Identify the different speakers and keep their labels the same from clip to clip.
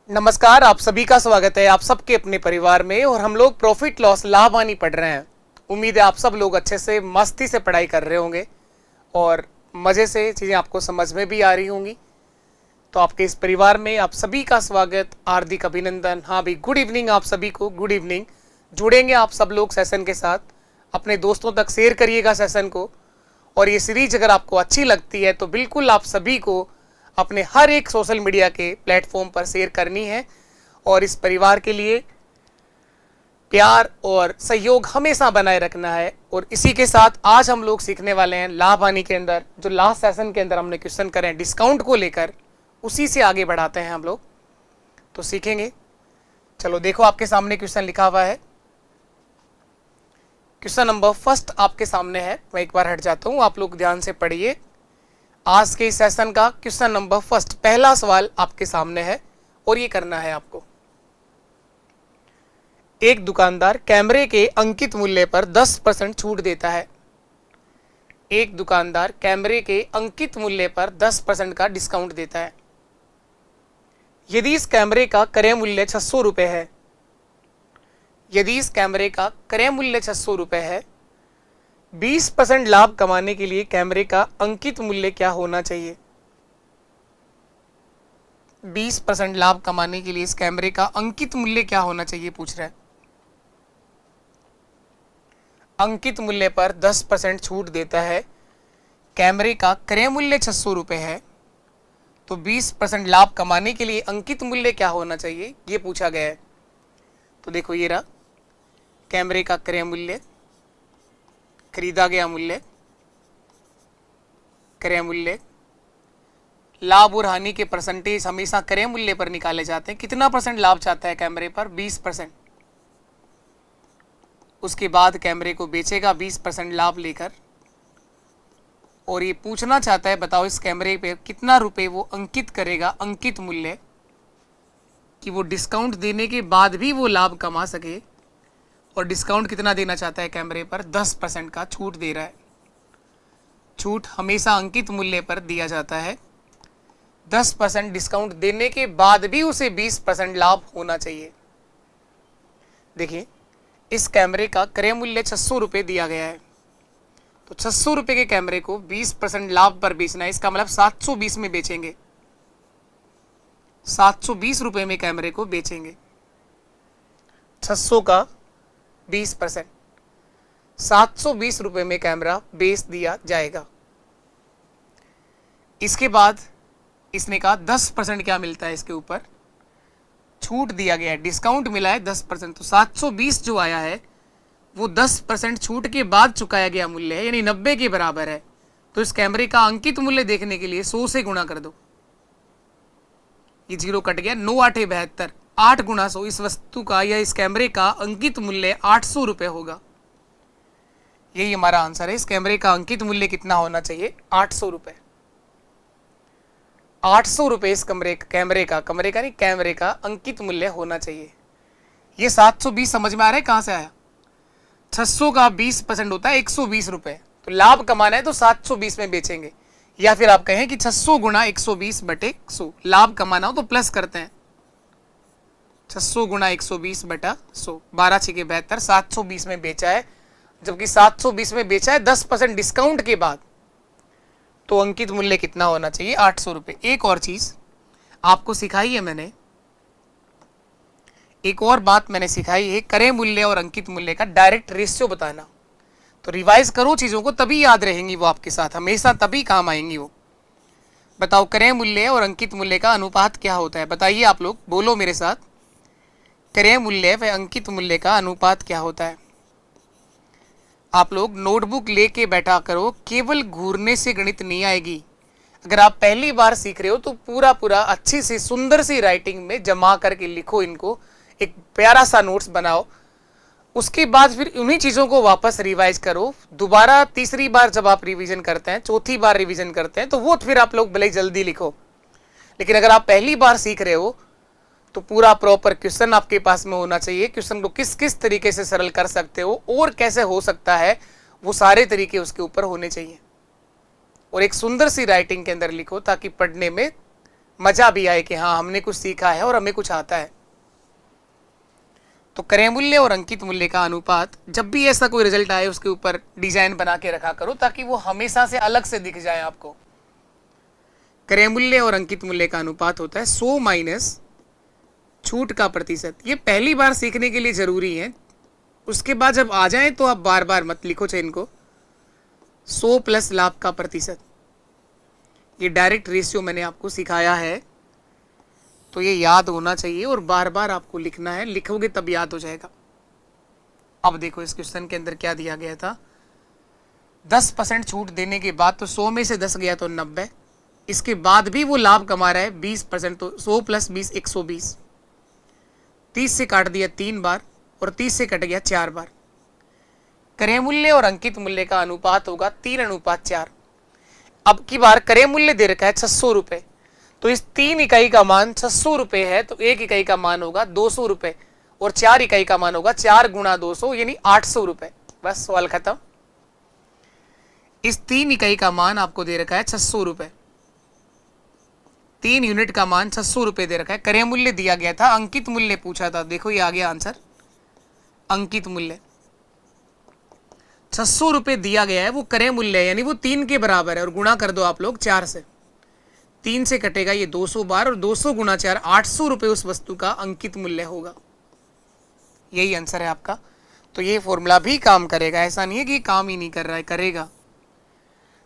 Speaker 1: नमस्कार, आप सभी का स्वागत है आप सबके अपने परिवार में। और हम लोग प्रॉफिट लॉस लाभ हानि पढ़ रहे हैं। उम्मीद है आप सब लोग अच्छे से मस्ती से पढ़ाई कर रहे होंगे और मज़े से चीज़ें आपको समझ में भी आ रही होंगी। तो आपके इस परिवार में आप सभी का स्वागत, हार्दिक अभिनंदन। हाँ भाई, गुड इवनिंग आप सभी को, गुड इवनिंग। जुड़ेंगे आप सब लोग सेशन के साथ, अपने दोस्तों तक शेयर करिएगा सेशन को। और ये सीरीज अगर आपको अच्छी लगती है तो बिल्कुल आप सभी को अपने हर एक सोशल मीडिया के प्लेटफॉर्म पर शेयर करनी है। और इस परिवार के लिए प्यार और सहयोग हमेशा बनाए रखना है। और इसी के साथ आज हम लोग सीखने वाले हैं लाभ हानि के अंदर, जो लास्ट सेशन के अंदर हमने क्वेश्चन करे डिस्काउंट को लेकर, उसी से आगे बढ़ाते हैं हम लोग। तो सीखेंगे। चलो देखो, आपके सामने क्वेश्चन लिखा हुआ है। क्वेश्चन नंबर फर्स्ट आपके सामने है। मैं एक बार हट जाता हूं, आप लोग ध्यान से पढ़िए। आज के सेशन का क्वेश्चन नंबर फर्स्ट, पहला सवाल आपके सामने है और ये करना है आपको। एक दुकानदार कैमरे के अंकित मूल्य पर 10% छूट देता है। एक दुकानदार कैमरे के अंकित मूल्य पर 10% का डिस्काउंट देता है। यदि इस कैमरे का क्रय मूल्य 600 रुपये है, यदि इस कैमरे का क्रय मूल्य 600 रुपये है, 20% लाभ कमाने के लिए कैमरे का अंकित मूल्य क्या होना चाहिए? 20% लाभ कमाने के लिए इस कैमरे का अंकित मूल्य क्या होना चाहिए पूछ रहा है। अंकित मूल्य पर 10% छूट देता है, कैमरे का क्रय मूल्य 600 रुपये है, तो 20% लाभ कमाने के लिए अंकित मूल्य क्या होना चाहिए, ये पूछा गया है। तो देखो ये रहा कैमरे का क्रय मूल्य, खरीदा गया मूल्य, क्रय मूल्य। लाभ और हानि के परसेंटेज हमेशा क्रय मूल्य पर निकाले जाते हैं। कितना परसेंट लाभ चाहता है कैमरे पर? 20%। उसके बाद कैमरे को बेचेगा 20% लाभ लेकर। और ये पूछना चाहता है, बताओ इस कैमरे पे कितना रुपए वो अंकित करेगा, अंकित मूल्य, कि वो डिस्काउंट देने के बाद भी वो लाभ कमा सके। और डिस्काउंट कितना देना चाहता है कैमरे पर? 10% का छूट दे रहा है। छूट हमेशा अंकित मूल्य पर दिया जाता है। 10% डिस्काउंट देने के बाद भी उसे 20% लाभ होना चाहिए। देखिए, इस कैमरे का क्रय मूल्य 600 रुपये दिया गया है, तो 600 रुपये के कैमरे को 20% लाभ पर बेचना है। इसका मतलब 720 में बेचेंगे, 720 रुपये में कैमरे को बेचेंगे। 600 का 20%, 720 रुपये में कैमरा बेच दिया जाएगा। इसके बाद इसने कहा 10% क्या मिलता है, इसके ऊपर छूट दिया गया है, डिस्काउंट मिला है 10%। तो 720 जो आया है वो 10% छूट के बाद चुकाया गया मूल्य है, यानी 90 के बराबर है। तो इस कैमरे का अंकित मूल्य देखने के लिए 100 से गुणा कर दो। ये 0 कट गया, 9 8 72, 8 गुणा 100। इस वस्तु का या इस कैमरे का अंकित मूल्य 800 रुपये होगा। यही हमारा आंसर है। इस कैमरे का अंकित मूल्य कितना होना चाहिए? 800 रुपये। 800 रुपये इस कैमरे का अंकित मूल्य होना चाहिए। ये 720 समझ में आ रहा है कहां से आया? 600 का 20% होता है 120 रुपये। तो लाभ कमाना है तो 720 में बेचेंगे, या फिर आप कहें कि 600 गुणा 120 बटे 100। लाभ कमाना हो तो प्लस करते हैं, 600 गुणा 120 बटा 100, 12 6 72, 720 में बेचा है। जबकि 720 में बेचा है 10% डिस्काउंट के बाद, तो अंकित मूल्य कितना होना चाहिए? 800 रुपये। एक और चीज आपको सिखाई है मैंने, एक और बात मैंने सिखाई है, क्रय मूल्य और अंकित मूल्य का डायरेक्ट रेशियो बताना। तो रिवाइज करो चीजों को, तभी याद रहेंगी वो आपके साथ, हमेशा तभी काम आएंगी वो। बताओ क्रय मूल्य और अंकित मूल्य का अनुपात क्या होता है? बताइए आप लोग, बोलो मेरे साथ। क्रय मूल्य व अंकित मूल्य का अनुपात क्या होता है? आप लोग नोटबुक लेके बैठा करो, केवल घूरने से गणित नहीं आएगी। अगर आप पहली बार सीख रहे हो तो पूरा पूरा अच्छी सी सुंदर सी राइटिंग में जमा करके लिखो इनको, एक प्यारा सा नोट्स बनाओ। उसके बाद फिर उन्हीं चीज़ों को वापस रिवाइज करो। दोबारा तीसरी बार जब आप रिवीजन करते हैं, चौथी बार रिवीजन करते हैं, तो वो फिर आप लोग भले जल्दी लिखो। लेकिन अगर आप पहली बार सीख रहे हो तो पूरा प्रॉपर क्वेश्चन आपके पास में होना चाहिए। क्वेश्चन को किस किस तरीके से सरल कर सकते हो और कैसे हो सकता है, वो सारे तरीके उसके ऊपर होने चाहिए। और एक सुंदर सी राइटिंग के अंदर लिखो ताकि पढ़ने में मजा भी आए कि हाँ हमने कुछ सीखा है और हमें कुछ आता है। तो क्रय मूल्य और अंकित मूल्य का अनुपात, जब भी ऐसा कोई रिजल्ट आए उसके ऊपर डिजाइन बना के रखा करो ताकि वो हमेशा से अलग से दिख जाए आपको। क्रय मूल्य और अंकित मूल्य का अनुपात होता है 100 माइनस छूट का प्रतिशत। ये पहली बार सीखने के लिए जरूरी है, उसके बाद जब आ जाए तो आप बार बार मत लिखो चेन को। 100 प्लस लाभ का प्रतिशत, ये डायरेक्ट रेशियो मैंने आपको सिखाया है, तो ये याद होना चाहिए और बार बार आपको लिखना है, लिखोगे तब याद हो जाएगा। अब देखो इस क्वेश्चन के अंदर क्या दिया गया था, 10% छूट देने के बाद, तो 100 में से 10 गया तो 90, इसके बाद भी वो लाभ कमा रहा है 20%, तो 100 प्लस 20 120, 30 से काट दिया 3 बार और 30 से कट गया 4 बार। क्रय मूल्य और अंकित मूल्य का अनुपात होगा 3:4। अब की बार क्रय मूल्य दे रखा है 600 रुपए, तो इस 3 इकाई का मान 600 रुपए है, तो 1 इकाई का मान होगा 200 रुपए और 4 इकाई का मान होगा 4 गुणा 200 यानी 800 रुपए। बस सवाल खत्म। इस 3 इकाई का मान आपको दे रखा है 600 रुपए, 3 यूनिट का मान 600 रुपए दे रखा है। क्रय मूल्य दिया गया था, अंकित मूल्य पूछा था, देखो ये आ गया आंसर। अंकित मूल्य 600 रुपए दिया गया है, वो क्रय मूल्य है यानी वो 3 के बराबर है, और गुणा कर दो आप लोग 4 से, 3 से कटेगा ये 200 बार और 200 गुणा 4 800 रुपए उस वस्तु का अंकित मूल्य होगा। यही आंसर है आपका। तो ये फॉर्मूला भी काम करेगा, ऐसा नहीं है कि काम ही नहीं कर रहा है, करेगा।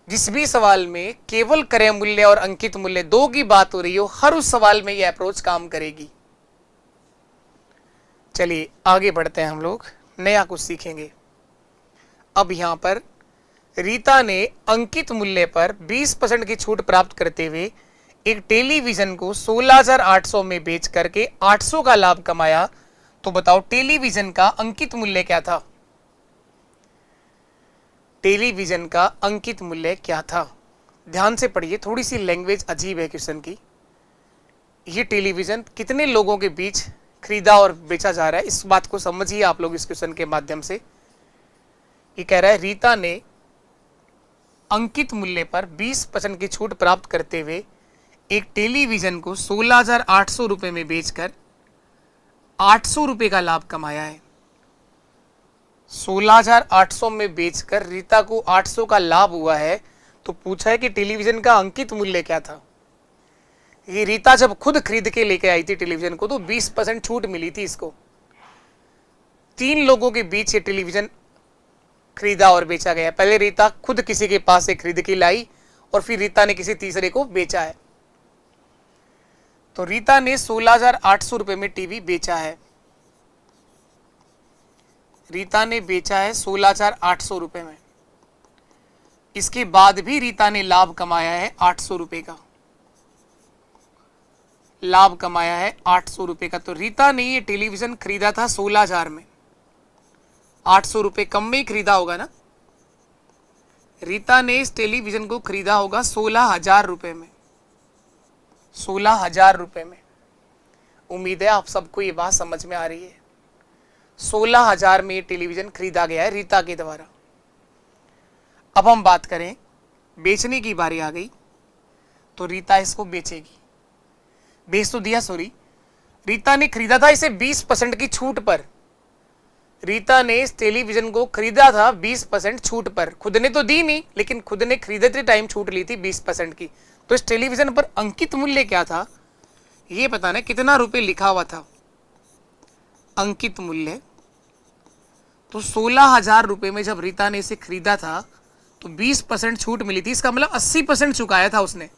Speaker 1: जिस भी सवाल में केवल क्रय मूल्य और अंकित मूल्य 2 की बात हो रही हो, हर उस सवाल में ये अप्रोच काम करेगी। चलिए आगे बढ़ते हैं, हम लोग नया कुछ सीखेंगे। अब यहां पर रीता ने अंकित मूल्य पर 20% की छूट प्राप्त करते हुए एक टेलीविजन को 16,800 में बेच करके 800 का लाभ कमाया। तो बताओ टेलीविजन का अंकित मूल्य क्या था? टेलीविजन का अंकित मूल्य क्या था? ध्यान से पढ़िए, थोड़ी सी लैंग्वेज अजीब है क्वेश्चन की। ये टेलीविजन कितने लोगों के बीच खरीदा और बेचा जा रहा है, इस बात को समझिए आप लोग इस क्वेश्चन के माध्यम से। ये कह रहा है रीता ने अंकित मूल्य पर 20% की छूट प्राप्त करते हुए एक टेलीविजन को 16,800 रुपए में बेचकर 800 रुपए का लाभ कमाया है। 16,800 में बेचकर रीता को 800 का लाभ हुआ है। तो पूछा है कि टेलीविजन का अंकित मूल्य क्या था। ये रीता जब खुद खरीद के लेके आई थी टेलीविजन को, तो 20% छूट मिली थी इसको। 3 लोगों के बीच ये टेलीविजन खरीदा और बेचा गया। पहले रीता खुद किसी के पास से खरीद के लाई और फिर रीता ने किसी तीसरे को बेचा है। तो रीता ने 16,800 रुपए में टीवी बेचा है। रीता ने बेचा है 16,800 रुपए में। इसके बाद भी रीता ने लाभ कमाया है 800 रुपए का। लाभ कमाया है 800 रुपए का। तो रीता ने ये टेलीविजन खरीदा था 16,000 में, 800 रुपए कम में ही खरीदा होगा ना। रीता ने इस टेलीविजन को खरीदा होगा 16,000 रुपए में, 16,000 रुपए में। उम्मीद है आप सबको ये बात समझ में आ रही है। 16,000 में ये टेलीविजन खरीदा गया है रीता के द्वारा। अब हम बात करें, बेचने की बारी आ गई, तो रीता इसको बेचेगी। बेच तो दिया, सॉरी, रीता ने खरीदा था इसे 20% की छूट पर। रीता ने इस टेलीविजन को खरीदा था 20% छूट पर। खुद ने तो दी नहीं, लेकिन खुद ने खरीदते टाइम छूट ली थी 20% की। तो इस टेलीविजन पर अंकित मूल्य क्या था ये बताना, कितना रुपए लिखा हुआ था अंकित मूल्य। तो 16,000 रुपए में जब रीता ने इसे खरीदा था तो 20% छूट मिली थी। इसका मतलब 80% चुकाया था उसने,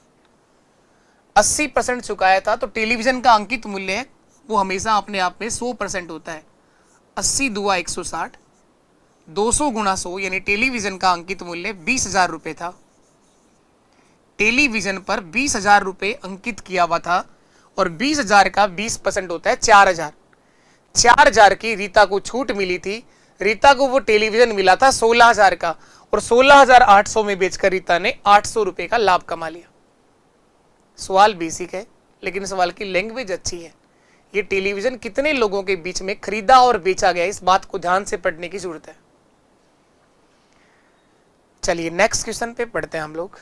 Speaker 1: 80% चुकाया था। तो टेलीविजन का अंकित मूल्य है वो हमेशा अपने आप में 100% होता है। 80 दुआ 160, 200 गुणा 100 यानी टेलीविजन का अंकित मूल्य 20,000 रुपए था। टेलीविजन पर 20,000 रुपए अंकित किया हुआ था और 20,000 का 20% होता है 4,000। 4,000 की रीता को छूट मिली थी। रीता को वो टेलीविजन मिला था 16,000 का और 16,800 में बेचकर रीता ने 800 रुपए का लाभ कमा लिया। सवाल बेसिक है लेकिन सवाल की लैंग्वेज अच्छी है। ये टेलीविजन कितने लोगों के बीच में खरीदा और बेचा गया, इस बात को ध्यान से पढ़ने की जरूरत है। चलिए नेक्स्ट क्वेश्चन पे पढ़ते हैं हम लोग।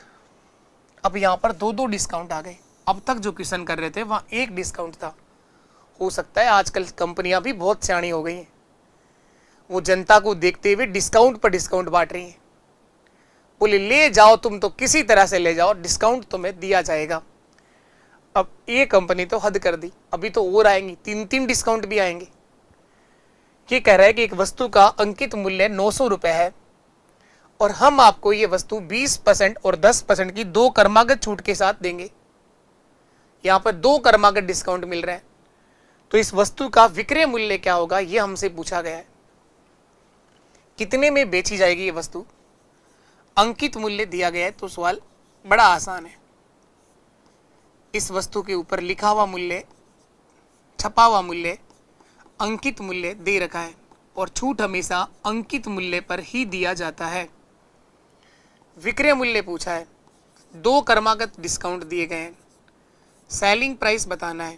Speaker 1: अब यहां पर 2 डिस्काउंट आ गए। अब तक जो क्वेश्चन कर रहे थे वहां एक डिस्काउंट था। हो सकता है आजकल कंपनियां भी बहुत सियाणी हो गई हैं, वो जनता को देखते हुए डिस्काउंट पर डिस्काउंट बांट रही हैं। बोले ले जाओ तुम तो किसी तरह से ले जाओ, डिस्काउंट तुम्हें दिया जाएगा। अब ये कंपनी तो हद कर दी, अभी तो और आएंगी, 3-3 डिस्काउंट भी आएंगे। ये कह रहा है कि एक वस्तु का अंकित मूल्य 900 रुपए है और हम आपको ये वस्तु 20% और 10% की 2 क्रमागत छूट के साथ देंगे। यहां पर 2 क्रमागत डिस्काउंट मिल रहे हैं, तो इस वस्तु का विक्रय मूल्य क्या होगा ये हमसे पूछा गया है। कितने में बेची जाएगी ये वस्तु, अंकित मूल्य दिया गया है। तो सवाल बड़ा आसान है। इस वस्तु के ऊपर लिखा हुआ मूल्य, छपा हुआ मूल्य, अंकित मूल्य दे रखा है और छूट हमेशा अंकित मूल्य पर ही दिया जाता है। विक्रय मूल्य पूछा है, 2 क्रमागत डिस्काउंट दिए गए हैं, सेलिंग प्राइस बताना है,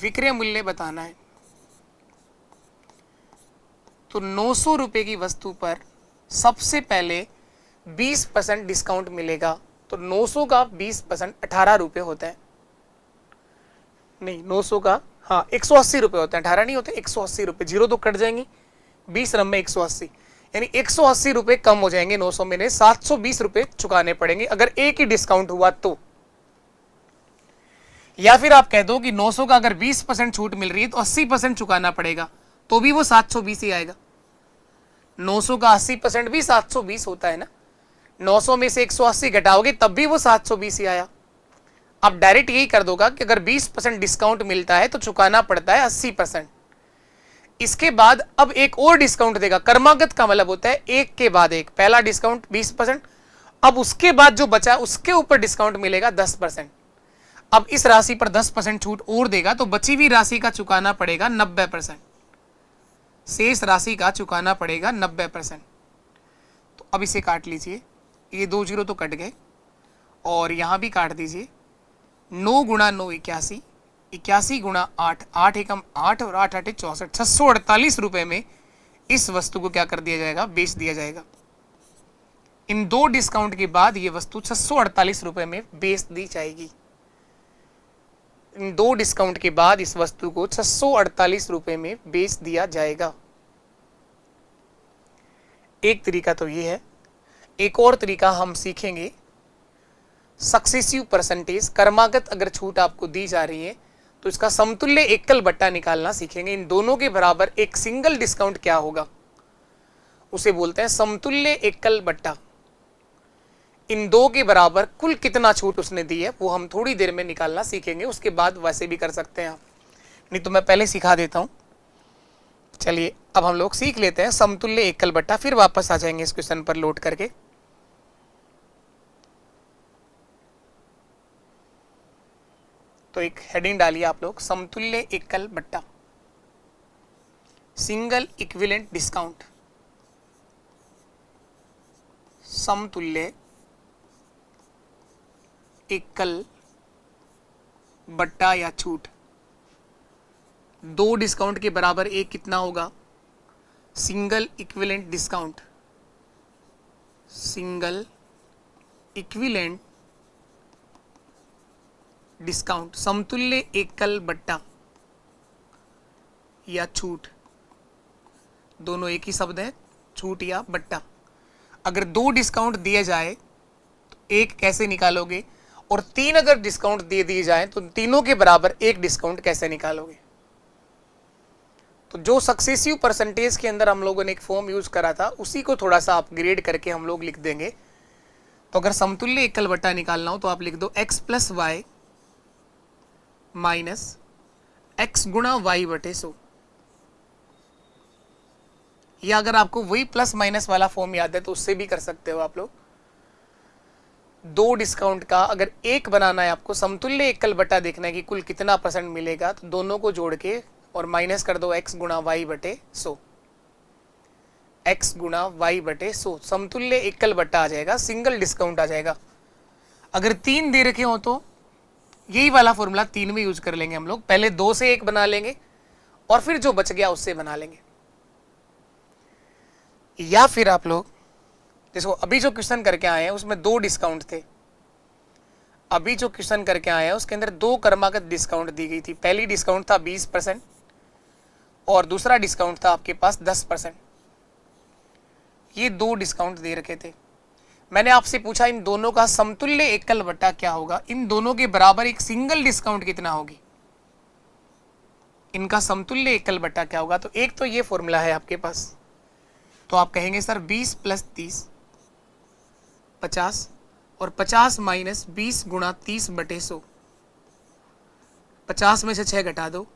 Speaker 1: विक्रय मूल्य बताना है। तो 900 रुपए की वस्तु पर सबसे पहले 20% डिस्काउंट मिलेगा। तो 900 का 20% 18 रुपए होता है। नहीं, 900 का 180 रुपए होते हैं, 18 नहीं होते, 180 रुपए। जीरो तो कट जाएंगी, 20 रम में 180, यानी 180 रुपए कम हो जाएंगे 900 में। 720 रुपए चुकाने पड़ेंगे अगर एक ही डिस्काउंट हुआ तो। या फिर आप कह दो कि 900 का अगर 20% छूट मिल रही है तो 80% चुकाना पड़ेगा, तो भी वो 720 ही आएगा। 900 का 80% भी 720 होता है ना। 900 में से 180 घटाओगे तब भी वो 720 ही आया। आप डायरेक्ट यही कर दोगा कि अगर 20% डिस्काउंट मिलता है तो चुकाना पड़ता है 80%। इसके बाद अब एक और डिस्काउंट देगा। क्रमागत का मतलब होता है एक के बाद एक। पहला डिस्काउंट 20%, अब उसके बाद जो बचा उसके ऊपर डिस्काउंट मिलेगा 10%। अब इस राशि पर 10% छूट और देगा तो बची हुई राशि का चुकाना पड़ेगा 90%। शेष राशि का चुकाना पड़ेगा 90%। तो अब इसे काट लीजिए, ये 2 जीरो तो कट गए और यहां भी काट दीजिए। 9 गुणा 9 81, 81 गुणा 8, 8 एकम 8 और 8 8 64, 648 रुपए में इस वस्तु को क्या कर दिया जाएगा, बेच दिया जाएगा। इन 2 डिस्काउंट के बाद ये वस्तु 648 रुपए में बेच दी जाएगी। इन 2 डिस्काउंट के बाद इस वस्तु को 648 रुपए में बेच दिया जाएगा। एक तरीका तो ये है। एक और तरीका हम सीखेंगे, सक्सेसिव परसेंटेज। क्रमागत अगर छूट आपको दी जा रही है तो इसका समतुल्य एकल बट्टा निकालना सीखेंगे। इन दोनों के बराबर एक सिंगल डिस्काउंट क्या होगा, उसे बोलते हैं समतुल्य एकल बट्टा। इन 2 के बराबर कुल कितना छूट उसने दी है वो हम थोड़ी देर में निकालना सीखेंगे। उसके बाद वैसे भी कर सकते हैं आप, नहीं तो मैं पहले सिखा देता हूं। चलिए अब हम लोग सीख लेते हैं समतुल्य एकल बट्टा, फिर वापस आ जाएंगे इस क्वेश्चन पर लोड करके। तो एक हेडिंग डालिए आप लोग, समतुल्य एकल बट्टा, सिंगल इक्विवेलेंट डिस्काउंट। समतुल्य एकल बट्टा या छूट। 2 डिस्काउंट के बराबर एक कितना होगा, single equivalent discount. Single equivalent discount, समतुल्य एकल बट्टा या छूट, दोनों एक ही शब्द है, छूट या बट्टा। अगर 2 डिस्काउंट दिए जाए तो एक कैसे निकालोगे, और 3 अगर डिस्काउंट दे दिए जाए तो तीनों के बराबर एक डिस्काउंट कैसे निकालोगे। तो जो सक्सेसिव परसेंटेज के अंदर हम लोगों ने एक फॉर्म यूज करा था उसी को थोड़ा सा अपग्रेड करके हम लोग लिख देंगे। तो अगर समतुल्य एकल बट्टा निकालना हो तो आप लिख दो x plus y minus x गुणा वाई बटे 100। या अगर आपको वही प्लस माइनस वाला फॉर्म याद है तो उससे भी कर सकते हो आप लोग। 2 डिस्काउंट का अगर एक बनाना है आपको, समतुल्य एकल बट्टा देखना है कि कुल कितना परसेंट मिलेगा, तो दोनों को जोड़ के और माइनस कर दो x गुणा वाई बटे 100। x गुणा वाई बटे 100 समतुल्य एकल बट्टा आ जाएगा, सिंगल डिस्काउंट आ जाएगा। अगर 3 दे रखे हो तो यही वाला फॉर्मूला 3 में यूज कर लेंगे हम लोग। पहले 2 से 1 बना लेंगे और फिर जो बच गया उससे बना लेंगे। या फिर आप लोग देखो अभी जो क्वेश्चन करके आए हैं उसमें 2 डिस्काउंट थे। अभी जो क्वेश्चन करके आया है उसके अंदर दो क्रमागत डिस्काउंट दी गई थी। पहली डिस्काउंट था 20% और दूसरा डिस्काउंट था आपके पास 10%। ये दो डिस्काउंट दे रखे थे। मैंने आपसे पूछा इन दोनों का समतुल्य एकल बट्टा क्या होगा, इन दोनों के बराबर एक सिंगल डिस्काउंट कितना होगी, इनका समतुल्य एकल बट्टा क्या होगा। तो एक तो ये फॉर्मूला है आपके पास, तो आप कहेंगे सर 20 + 30 50 और 50 - 20 × 30/100। 50 में से 6 घटा दो,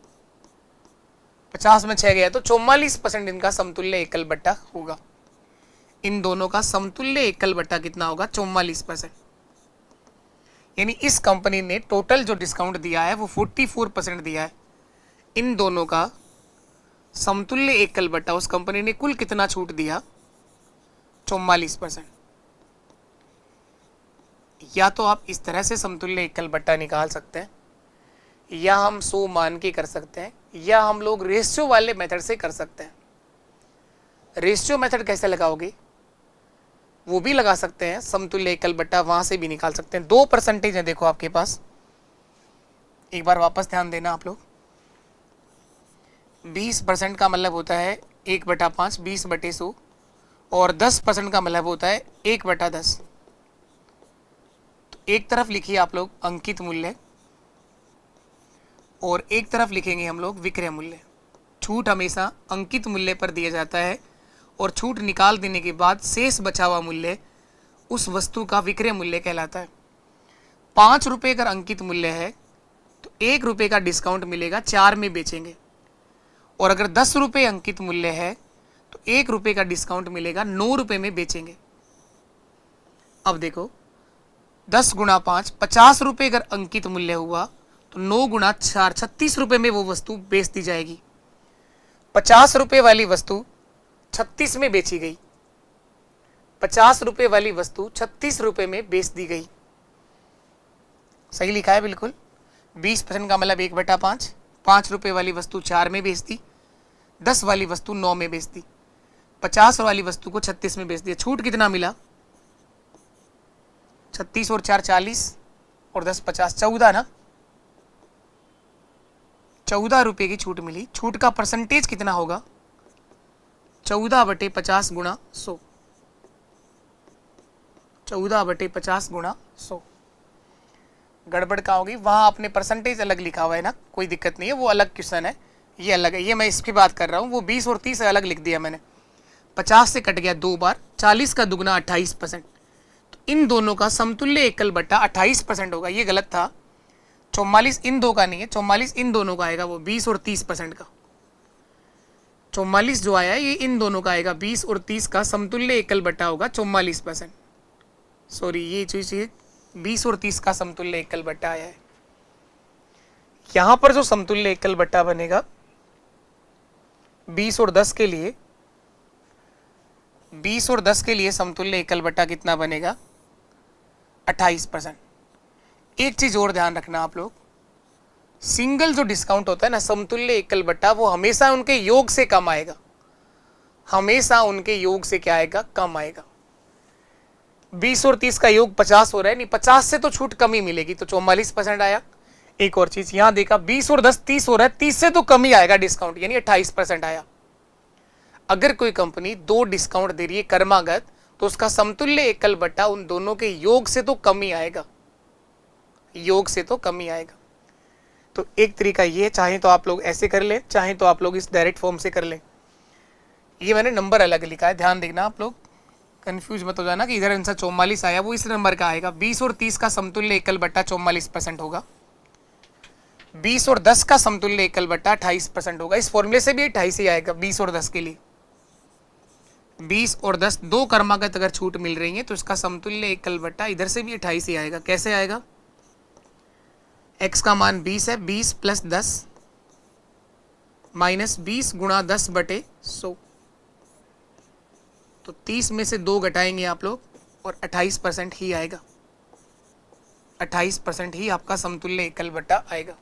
Speaker 1: 50 में 6 गया तो 44% इनका समतुल्य एकल बट्टा होगा। इन दोनों का समतुल्य एकल बट्टा कितना होगा, 44%। यानी इस कंपनी ने टोटल जो डिस्काउंट दिया है वो 44% दिया है। इन दोनों का समतुल्य एकल बट्टा उस कंपनी ने कुल कितना छूट दिया, 44%। या तो आप इस तरह से समतुल्य एकल बट्टा निकाल सकते हैं, या हम 100 मान के कर सकते हैं, या हम लोग रेशियो वाले मेथड से कर सकते हैं। रेशियो मेथड कैसे लगाओगे वो भी लगा सकते हैं, समतुल्य एकल बट्टा वहां से भी निकाल सकते हैं। 2% है देखो आपके पास, एक बार वापस ध्यान देना आप लोग। 20% का मतलब होता है 1/5, 20/100, और 10% का मतलब होता है 1/10। तो एक तरफ लिखिए आप लोग अंकित मूल्य और एक तरफ लिखेंगे हम लोग विक्रय मूल्य। छूट हमेशा अंकित मूल्य पर दिया जाता है और छूट निकाल देने के बाद शेष बचा हुआ मूल्य उस वस्तु का विक्रय मूल्य कहलाता है। 5 रुपये अगर अंकित मूल्य है तो 1 रुपये का डिस्काउंट मिलेगा, 4 में बेचेंगे। और अगर 10 रुपये अंकित मूल्य है तो 1 रुपये का डिस्काउंट मिलेगा, 9 रुपये में बेचेंगे। अब देखो 10 × 5 50 रुपये अगर अंकित मूल्य हुआ तो 9 × 4 36 रुपये में वो वस्तु बेच दी जाएगी। 50 रुपये वाली वस्तु 36 में बेची गई, 50 रुपये वाली वस्तु 36 रुपये में बेच दी गई। सही लिखा है बिल्कुल। 20% का मतलब 1/5, 5 रुपये वाली वस्तु 4 में बेच दी, 10 वाली वस्तु 9 में बेच दी, 50 वाली वस्तु को 36 में बेच दिया। छूट कितना मिला, 36 और 4 40 और 10 50, 14 ना, 14 रुपये की छूट मिली। छूट का परसेंटेज कितना होगा, 14/50 × 100, 14/50 × 100। गड़बड़ का होगी, वहां आपने परसेंटेज अलग लिखा हुआ है ना, कोई दिक्कत नहीं है, वो अलग क्वेश्चन है, ये अलग है, ये मैं इसकी बात कर रहा हूँ। वो 20 और 30 अलग लिख दिया मैंने। 50 से कट गया 2 बार, 40 का दुगना 28%। तो इन दोनों का समतुल्य एकल बट्टा 28% होगा। ये गलत था, 44 इन दो का नहीं है, 44 इन दोनों का आएगा, वो 20 और 30% का। 44 जो आया है ये इन दोनों का आएगा, 20 और 30 का समतुल्य एकल बट्टा होगा 44%। सॉरी, ये चीज 20 और 30 का समतुल्य एकल बट्टा आया है। यहां पर जो समतुल्य एकल बट्टा बनेगा 20 और 10 के लिए, 20 और 10 के लिए समतुल्य एकल बट्टा कितना बनेगा, 28%। एक चीज और ध्यान रखना आप लोग, सिंगल जो डिस्काउंट होता है ना, समतुल्य एकल बट्टा, वो हमेशा उनके योग से कम आएगा, हमेशा उनके योग से क्या आएगा, कम आएगा। 20 और 30 का योग 50 हो रहा है, नहीं 50 से तो छूट कम ही मिलेगी, तो 44% आया। एक और चीज यहां देखा, 20 और 10 30 हो रहा है, 30 से तो कम ही आएगा डिस्काउंट, यानी 28% आया। अगर कोई कंपनी 2 डिस्काउंट दे रही है क्रमागत, तो उसका समतुल्य एकल बट्टा उन दोनों के योग से तो कम ही आएगा, योग से तो कम ही आएगा। तो एक तरीका ये, चाहे तो आप लोग ऐसे कर ले, चाहे तो आप लोग इस डायरेक्ट फॉर्म से कर ले। ये मैंने नंबर अलग लिखा है, ध्यान देखना आप लोग, कंफ्यूज मत हो जाना कि इधर आंसर 44 आया, वो इस नंबर का आएगा। 20 और 30 का समतुल्य एकल बट्टा 44% होगा, 20 और 10 का समतुल्य एकल बट्टा 28% होगा। इस फॉर्मूले से भी 28 ही आएगा 20 और 10 के लिए। 20 और 10 दो क्रमागत अगर छूट मिल रही है तो इसका समतुल्य एकल बट्टा इधर से भी 28 ही आएगा। कैसे आएगा, x का मान 20 है, 20 + 10 - 20 × 10/100। तो 30 में से 2 घटाएंगे आप लोग और 28% ही आएगा, 28% ही आपका समतुल्य एकल बट्टा आएगा।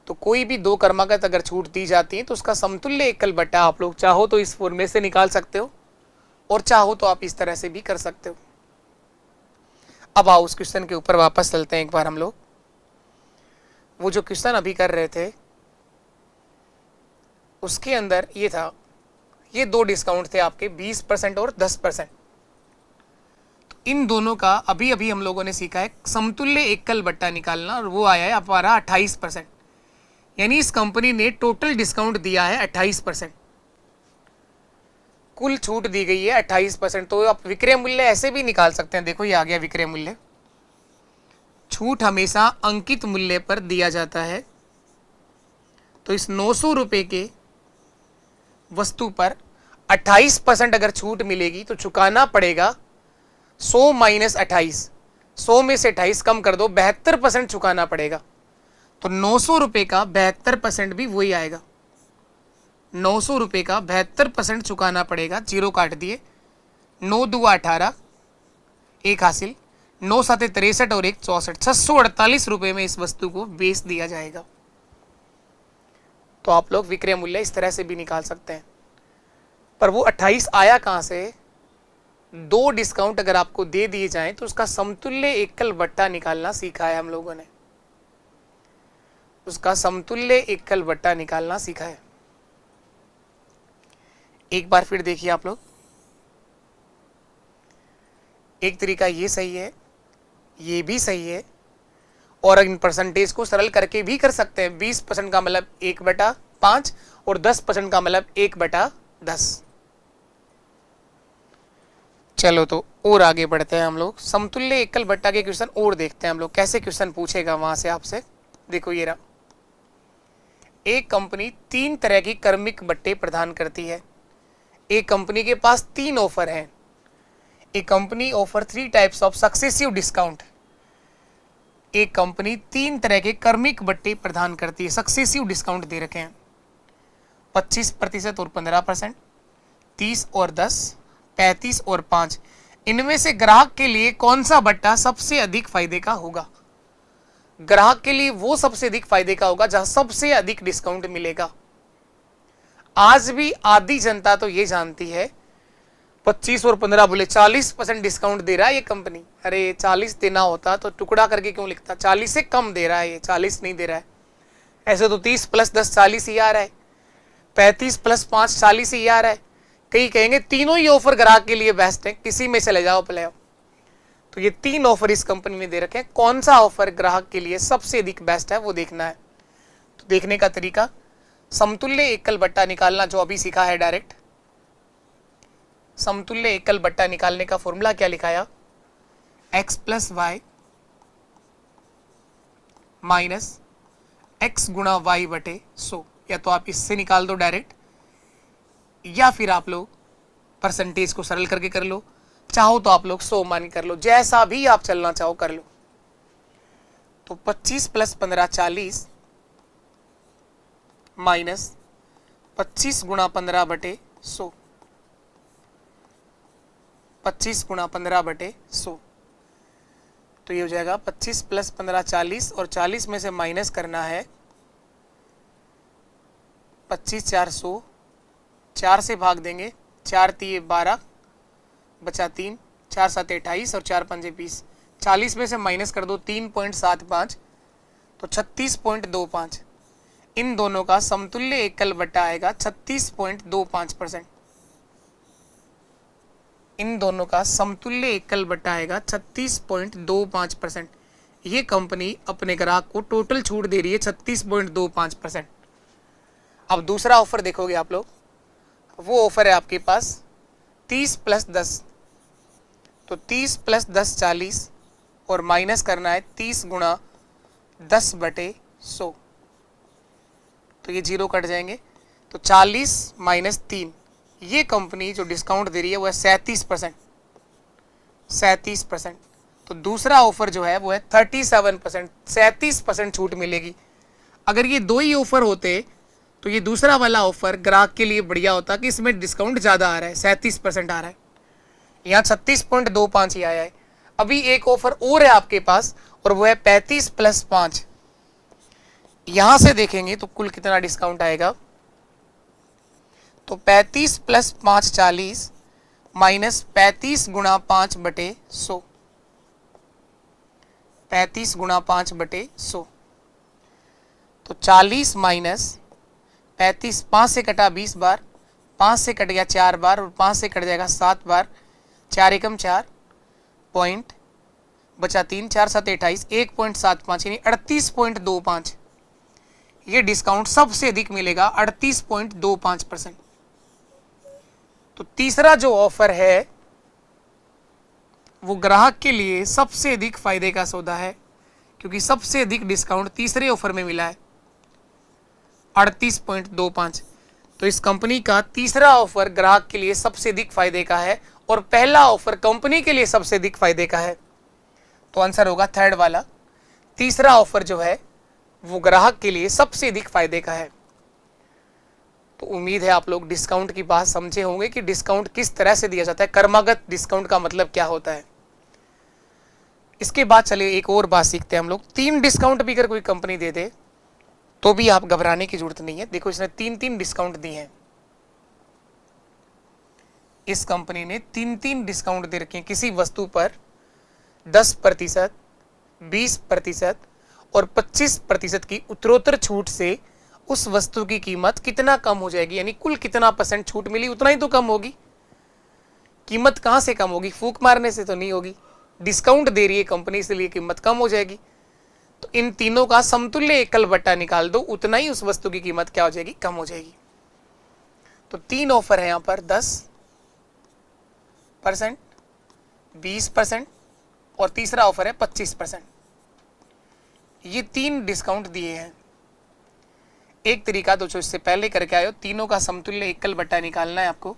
Speaker 1: तो कोई भी 2 क्रमागत अगर छूट दी जाती है तो उसका समतुल्य एकल बट्टा आप लोग चाहो तो इस फॉर्मूले से निकाल सकते हो और चाहो तो आप इस तरह से भी कर सकते हो। अब आओ उस क्वेश्चन के ऊपर वापस चलते हैं एक बार हम लोग। वो जो क्वेश्चन अभी कर रहे थे उसके अंदर ये था, ये दो डिस्काउंट थे आपके 20% और 10%। तो इन दोनों का अभी अभी हम लोगों ने सीखा है समतुल्य एकल बट्टा निकालना, और वो आया है हमारा 28%। यानी इस कंपनी ने टोटल डिस्काउंट दिया है 28%, कुल छूट दी गई है 28%। तो आप विक्रय मूल्य ऐसे भी निकाल सकते हैं, देखो ये आ गया विक्रय मूल्य। छूट हमेशा अंकित मूल्य पर दिया जाता है, तो इस 900 रुपए के वस्तु पर 28% अगर छूट मिलेगी तो चुकाना पड़ेगा 100 माइनस 28, 100 में से 28 कम कर दो, 72% चुकाना पड़ेगा। तो 900 रुपए का 72% भी वही आएगा, 900 रुपए का 72% चुकाना पड़ेगा। जीरो काट दिए, 9 दुआ 18, एक हासिल, 9 साते 63 और 1 64, 648 रुपए में इस वस्तु को बेच दिया जाएगा। तो आप लोग विक्रय मूल्य इस तरह से भी निकाल सकते हैं। पर वो 28 आया कहां से? दो डिस्काउंट अगर आपको दे दिए जाएं तो उसका समतुल्य एकल बट्टा निकालना सीखा है हम लोगों ने, उसका समतुल्य एकल बट्टा निकालना सीखा है। एक बार फिर देखिए आप लोग, एक तरीका ये सही है, ये भी सही है, और इन परसेंटेज को सरल करके भी कर सकते हैं। 20% का मतलब 1/5 और 10% का मतलब 1/10। चलो तो और आगे बढ़ते हैं हम लोग, समतुल्य एकल बट्टा के क्वेश्चन और देखते हैं हम लोग कैसे क्वेश्चन पूछेगा वहां से आपसे। देखो ये रहा, एक कंपनी 3 तरह की क्रमिक बट्टे प्रदान करती है। एक कंपनी के पास 3 ऑफर हैं। एक company offer 3 types of successive discount. एक कंपनी 3 तरह के क्रमिक बट्टे प्रदान करती है, सक्सेसिव डिस्काउंट दे रखे हैं, 25% और 15%, 30 और 10, 35 और 5। इनमें से ग्राहक के लिए कौन सा बट्टा सबसे अधिक फायदे का होगा? ग्राहक के लिए वो सबसे अधिक फायदे का होगा जहां सबसे अधिक डिस्काउंट मिलेगा। आज भी आधी जनता तो ये जानती है 25 और 15 बोले 40% डिस्काउंट दे रहा है ये कंपनी। अरे 40 देना होता तो टुकड़ा करके क्यों लिखता? 40 से कम दे रहा है, ये 40 नहीं दे रहा है। ऐसे तो 30 + 10 40 ही आ रहा है, 35 + 5 40 ही आ रहा है। कई कहेंगे तीनों ही ऑफर ग्राहक के लिए बेस्ट है, किसी में चले जाओ पले आओ। तो ये 3 ऑफर इस कंपनी ने दे रखे हैं, कौन सा ऑफर ग्राहक के लिए सबसे अधिक बेस्ट है वो देखना है। तो देखने का तरीका, समतुल्य एकल बट्टा निकालना जो अभी सीखा है डायरेक्ट। समतुल्य एकल बट्टा निकालने का फॉर्मूला क्या लिखाया? x + y माइनस x गुणा y/100। या तो आप इससे निकाल दो डायरेक्ट, या फिर आप लोग परसेंटेज को सरल करके कर लो, चाहो तो आप लोग 100 मान कर लो, जैसा भी आप चलना चाहो कर लो। तो 25 + 15 40 माइनस 25 गुणा 15/100, 25 गुणा 15/100। तो ये हो जाएगा 25 + 15 40, और 40 में से माइनस करना है 25 4 100, 4 से भाग देंगे, 4 3 12 बचा 3, 4 7 28 और 4 5 20। 40 में से माइनस कर दो 3.75, तो 36.25। इन दोनों का समतुल्य एकल बट्टा आएगा 36.25%। इन दोनों का समतुल्य एकल बट्टा आएगा 36.25%। ये कंपनी अपने ग्राहक को टोटल छूट दे रही है 36.25%। अब दूसरा ऑफर देखोगे आप लोग, वो ऑफर है आपके पास 30 + 10। तो 30 + 10 40, और माइनस करना है 30 गुणा 10/100। तो ये जीरो कट जाएंगे, तो 40 माइनस 3। ये कंपनी जो डिस्काउंट दे रही है वो है 37%, 37%। तो दूसरा ऑफर जो है वो है 37%, 37% छूट मिलेगी। अगर ये दो ही ऑफर होते तो ये दूसरा वाला ऑफर ग्राहक के लिए बढ़िया होता कि इसमें डिस्काउंट ज़्यादा आ रहा है, 37% आ रहा है, यहाँ 36.25 ही आया है। अभी एक ऑफर और है आपके पास, और वो है 35 + 5। यहां से देखेंगे तो कुल कितना डिस्काउंट आएगा? तो 35 + 5 40 माइनस 35 गुणा 5/100। 35 गुणा 5/100। तो 40 माइनस 35, 5 से कटा 20 बार, 5 से कट गया 4 बार और 5 से कट जाएगा 7 बार, 4 एकम 4 पॉइंट बचा 3, 4 7 28, 1.75 यानी 38.25। ये डिस्काउंट सबसे अधिक मिलेगा 38.25%। तो तीसरा जो ऑफर है वो ग्राहक के लिए सबसे अधिक फायदे का सौदा है, क्योंकि सबसे अधिक डिस्काउंट तीसरे ऑफर में मिला है 38.25। तो इस कंपनी का तीसरा ऑफर ग्राहक के लिए सबसे अधिक फायदे का है और पहला ऑफर कंपनी के लिए सबसे अधिक फायदे का है। तो आंसर होगा थर्ड वाला। तीसरा ऑफर जो है वो ग्राहक के लिए सबसे अधिक फायदे का है। तो उम्मीद है आप लोग डिस्काउंट की बात समझे होंगे कि डिस्काउंट किस तरह से दिया जाता है, कर्मागत डिस्काउंट का मतलब क्या होता है। इसके बाद चलिए एक और बात सीखते हैं हम लोग। 3 डिस्काउंट भी अगर कोई कंपनी दे दे तो भी आप घबराने की जरूरत नहीं है। देखो इसने 3 डिस्काउंट दिए हैं, इस कंपनी ने 3 डिस्काउंट दे रखे हैं किसी वस्तु पर 10%, 20% और 25% की उत्तरोत्तर छूट से उस वस्तु की कीमत कितना कम हो जाएगी, यानी कुल कितना % छूट मिली उतना ही तो कम होगी। कीमत कहां से कम होगी, फूंक मारने से तो नहीं होगी। डिस्काउंट दे रही है कंपनी इसलिए कीमत कम हो जाएगी। तो इन तीनों का समतुल्य एकल बट्टा निकाल दो, उतना ही उस वस्तु की कीमत क्या हो जाएगी, कम हो जाएगी। तो 3 ऑफर है यहां पर 10%, 20% और तीसरा ऑफर है 25%। ये 3 डिस्काउंट दिए हैं। एक तरीका तो जो इससे पहले करके आए हो, तीनों का समतुल्य एकल बट्टा निकालना है आपको।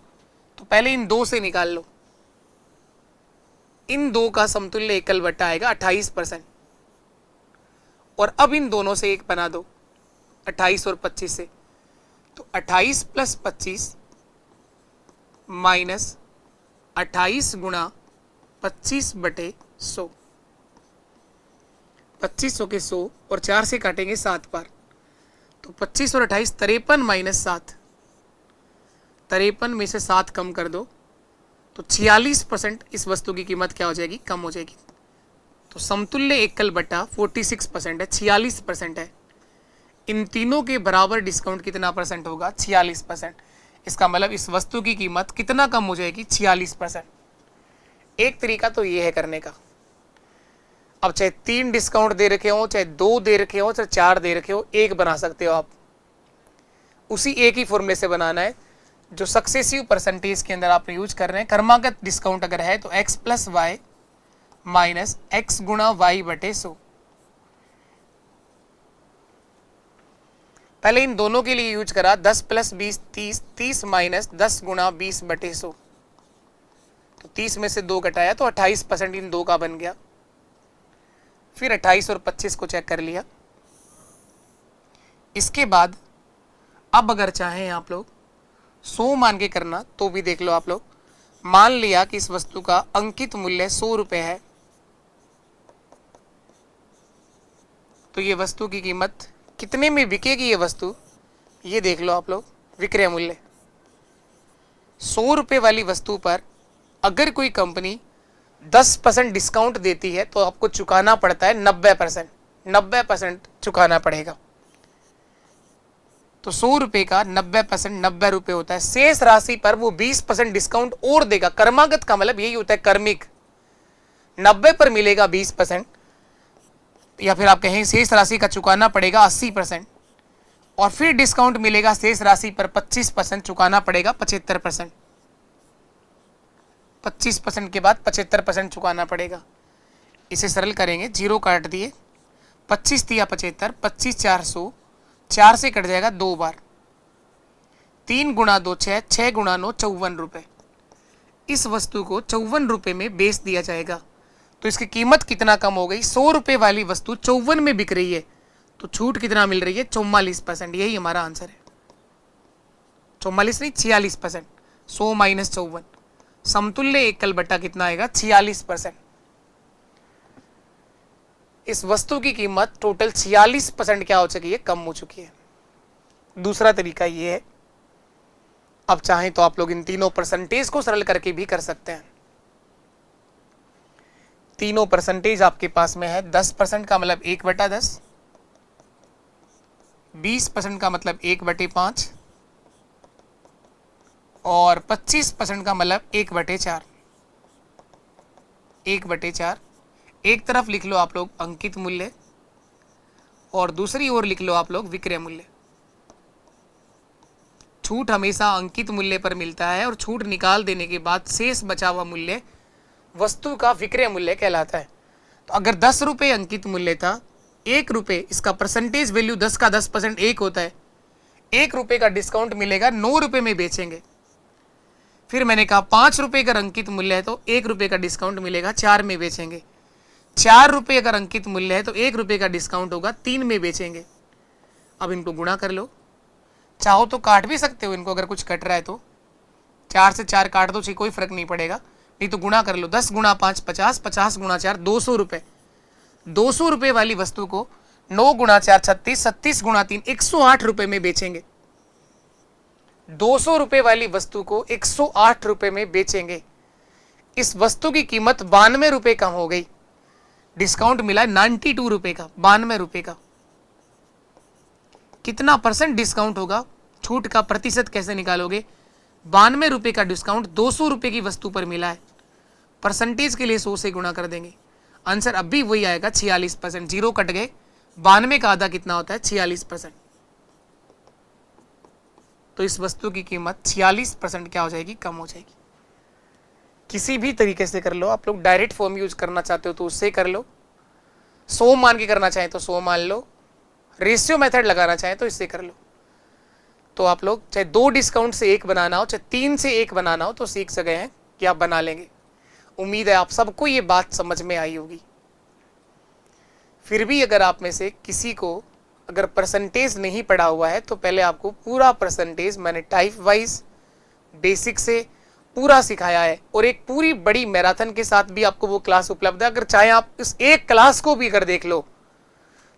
Speaker 1: तो पहले इन 2 से निकाल लो। इन 2 का समतुल्य एकल बट्टा आएगा 28%। और अब इन दोनों से एक बना दो 28 और 25 से। तो 28 + 25 माइनस 28 गुणा 25/100। 2500 के 100 और 4 से काटेंगे 7 बार। तो 25 और 28 53 माइनस 7, 53 में से 7 कम कर दो तो 46% इस वस्तु की कीमत क्या हो जाएगी, कम हो जाएगी। तो समतुल्य एकल बट्टा 46% है, 46% है। इन तीनों के बराबर डिस्काउंट कितना % होगा, 46%। इसका मतलब इस वस्तु की कीमत कितना कम हो जाएगी, 46%। एक तरीका तो ये है करने का। अब चाहे 3 डिस्काउंट दे रखे हो, चाहे 2 दे रखे हो, चाहे 4 दे रखे हो, एक बना सकते हो आप। उसी एक ही फॉर्मूले से बनाना है जो सक्सेसिव परसेंटेज के अंदर आप यूज कर रहे हैं। कर्मागत डिस्काउंट अगर है तो x + y माइनस x गुणा y/100। पहले इन दोनों के लिए यूज करा 10 + 20 30, 30 माइनस 10 गुणा 20/100। तो 30 में से 2 घटाया तो 28% इन 2 का बन गया। फिर 28 और 25 को चेक कर लिया। इसके बाद अब अगर चाहें आप लोग 100 मान के करना तो भी देख लो आप लोग। मान लिया कि इस वस्तु का अंकित मूल्य 100 रुपये है, तो ये वस्तु की कीमत कितने में बिकेगी ये वस्तु, ये देख लो आप लोग। विक्रय मूल्य 100 रुपये वाली वस्तु पर अगर कोई कंपनी 10% डिस्काउंट देती है तो आपको चुकाना पड़ता है 90%। 90% चुकाना पड़ेगा। तो 100 रुपये का 90% 90 रुपये होता है। शेष राशि पर वो 20% डिस्काउंट और देगा। कर्मागत का मतलब यही होता है, कर्मिक 90 पर मिलेगा 20%, या फिर आप कहें शेष राशि का चुकाना पड़ेगा 80% और फिर डिस्काउंट मिलेगा शेष राशि पर 25%, चुकाना पड़ेगा 75%। 25% के बाद 75% चुकाना पड़ेगा। इसे सरल करेंगे, 0 काट दिए, 25 दिया 75, 25 400, 4 से कट जाएगा 2 बार, 3 गुणा 2 6, 6 गुणा 9 54 रुपये। इस वस्तु को 54 रुपये में बेच दिया जाएगा। तो इसकी कीमत कितना कम हो गई, 100 रुपये वाली वस्तु 54 में बिक रही है, तो छूट कितना मिल रही है, 44%। यही हमारा आंसर है। 44 नहीं 46%। 100 माइनस 54, समतुल्य एकल बट्टा कितना आएगा, 46%। इस वस्तु की कीमत टोटल 46% क्या हो चुकी है, कम हो चुकी है। दूसरा तरीका ये है, अब चाहें तो आप लोग इन तीनों परसेंटेज को सरल करके भी कर सकते हैं। तीनों परसेंटेज आपके पास में है। 10% का मतलब 1/10, 20% का मतलब 1/5 और 25% का मतलब 1/4। 1/4 एक तरफ लिख लो आप लोग अंकित मूल्य और दूसरी ओर लिख लो आप लोग विक्रय मूल्य। छूट हमेशा अंकित मूल्य पर मिलता है और छूट निकाल देने के बाद शेष बचा हुआ मूल्य वस्तु का विक्रय मूल्य कहलाता है। तो अगर 10 रुपये अंकित मूल्य था, 1 रुपये, इसका परसेंटेज वैल्यू 10 का 10% 1 होता है, 1 रुपये का डिस्काउंट मिलेगा, 9 रुपये में बेचेंगे। फिर मैंने कहा 5 रुपये अगर अंकित मूल्य है तो 1 रुपये का डिस्काउंट मिलेगा, 4 में बेचेंगे। 4 रुपये अगर अंकित मूल्य है तो 1 रुपये का डिस्काउंट होगा, 3 में बेचेंगे। अब इनको गुणा कर लो, चाहो तो काट भी सकते हो इनको, अगर कुछ कट रहा है तो 4 से 4 काट दो, कोई फर्क नहीं पड़ेगा, नहीं तो गुणा कर लो। 10 गुणा 5 50, 50 गुणा 4 200 रुपये। 200 रुपये वाली वस्तु को 9 गुणा 4 36, 36 गुणा 3 108 रुपये में बेचेंगे। 200 रुपये वाली वस्तु को 108 रुपये में बेचेंगे। इस वस्तु की कीमत 92 रुपये कम हो गई, डिस्काउंट मिला 92 रुपये का, 92 रुपये का। कितना परसेंट डिस्काउंट होगा? छूट का प्रतिशत कैसे निकालोगे? 92 रुपये का डिस्काउंट 200 रुपये की वस्तु पर मिला है, परसेंटेज के लिए 100 से गुणा कर देंगे, आंसर अब भी वही आएगा 46%। जीरो कट गए, 92 का आधा कितना होता है? 46%। तो इस वस्तु की कीमत 46% क्या हो जाएगी? कम हो जाएगी। किसी भी तरीके से कर लो आप लोग, डायरेक्ट फॉर्म यूज करना चाहते हो तो उससे कर लो, 100 मान के करना चाहें तो 100 मान लो, रेशियो मेथड लगाना चाहें तो इससे कर लो। तो आप लोग चाहे 2 डिस्काउंट से 1 बनाना हो, चाहे 3 से 1 बनाना हो, तो सीख सके हैं कि आप बना लेंगे। उम्मीद है आप सबको ये बात समझ में आई होगी। फिर भी अगर आप में से किसी को अगर परसेंटेज नहीं पढ़ा हुआ है तो पहले आपको पूरा परसेंटेज मैंने टाइप वाइज बेसिक से पूरा सिखाया है, और एक पूरी बड़ी मैराथन के साथ भी आपको वो क्लास उपलब्ध है। अगर चाहे आप इस एक क्लास को भी अगर देख लो,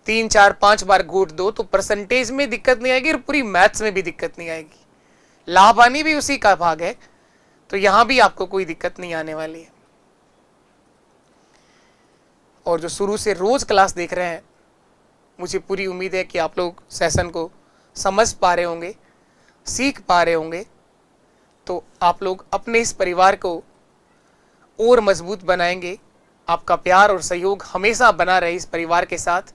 Speaker 1: 3 4 5 बार घूट दो, तो परसेंटेज में दिक्कत नहीं आएगी और पूरी मैथ्स में भी दिक्कत नहीं आएगी। लाभ हानि भी उसी का भाग है, तो यहां भी आपको कोई दिक्कत नहीं आने वाली है। और जो शुरू से रोज क्लास देख रहे हैं, मुझे पूरी उम्मीद है कि आप लोग सेशन को समझ पा रहे होंगे, सीख पा रहे होंगे। तो आप लोग अपने इस परिवार को और मजबूत बनाएंगे। आपका प्यार और सहयोग हमेशा बना रहे इस परिवार के साथ।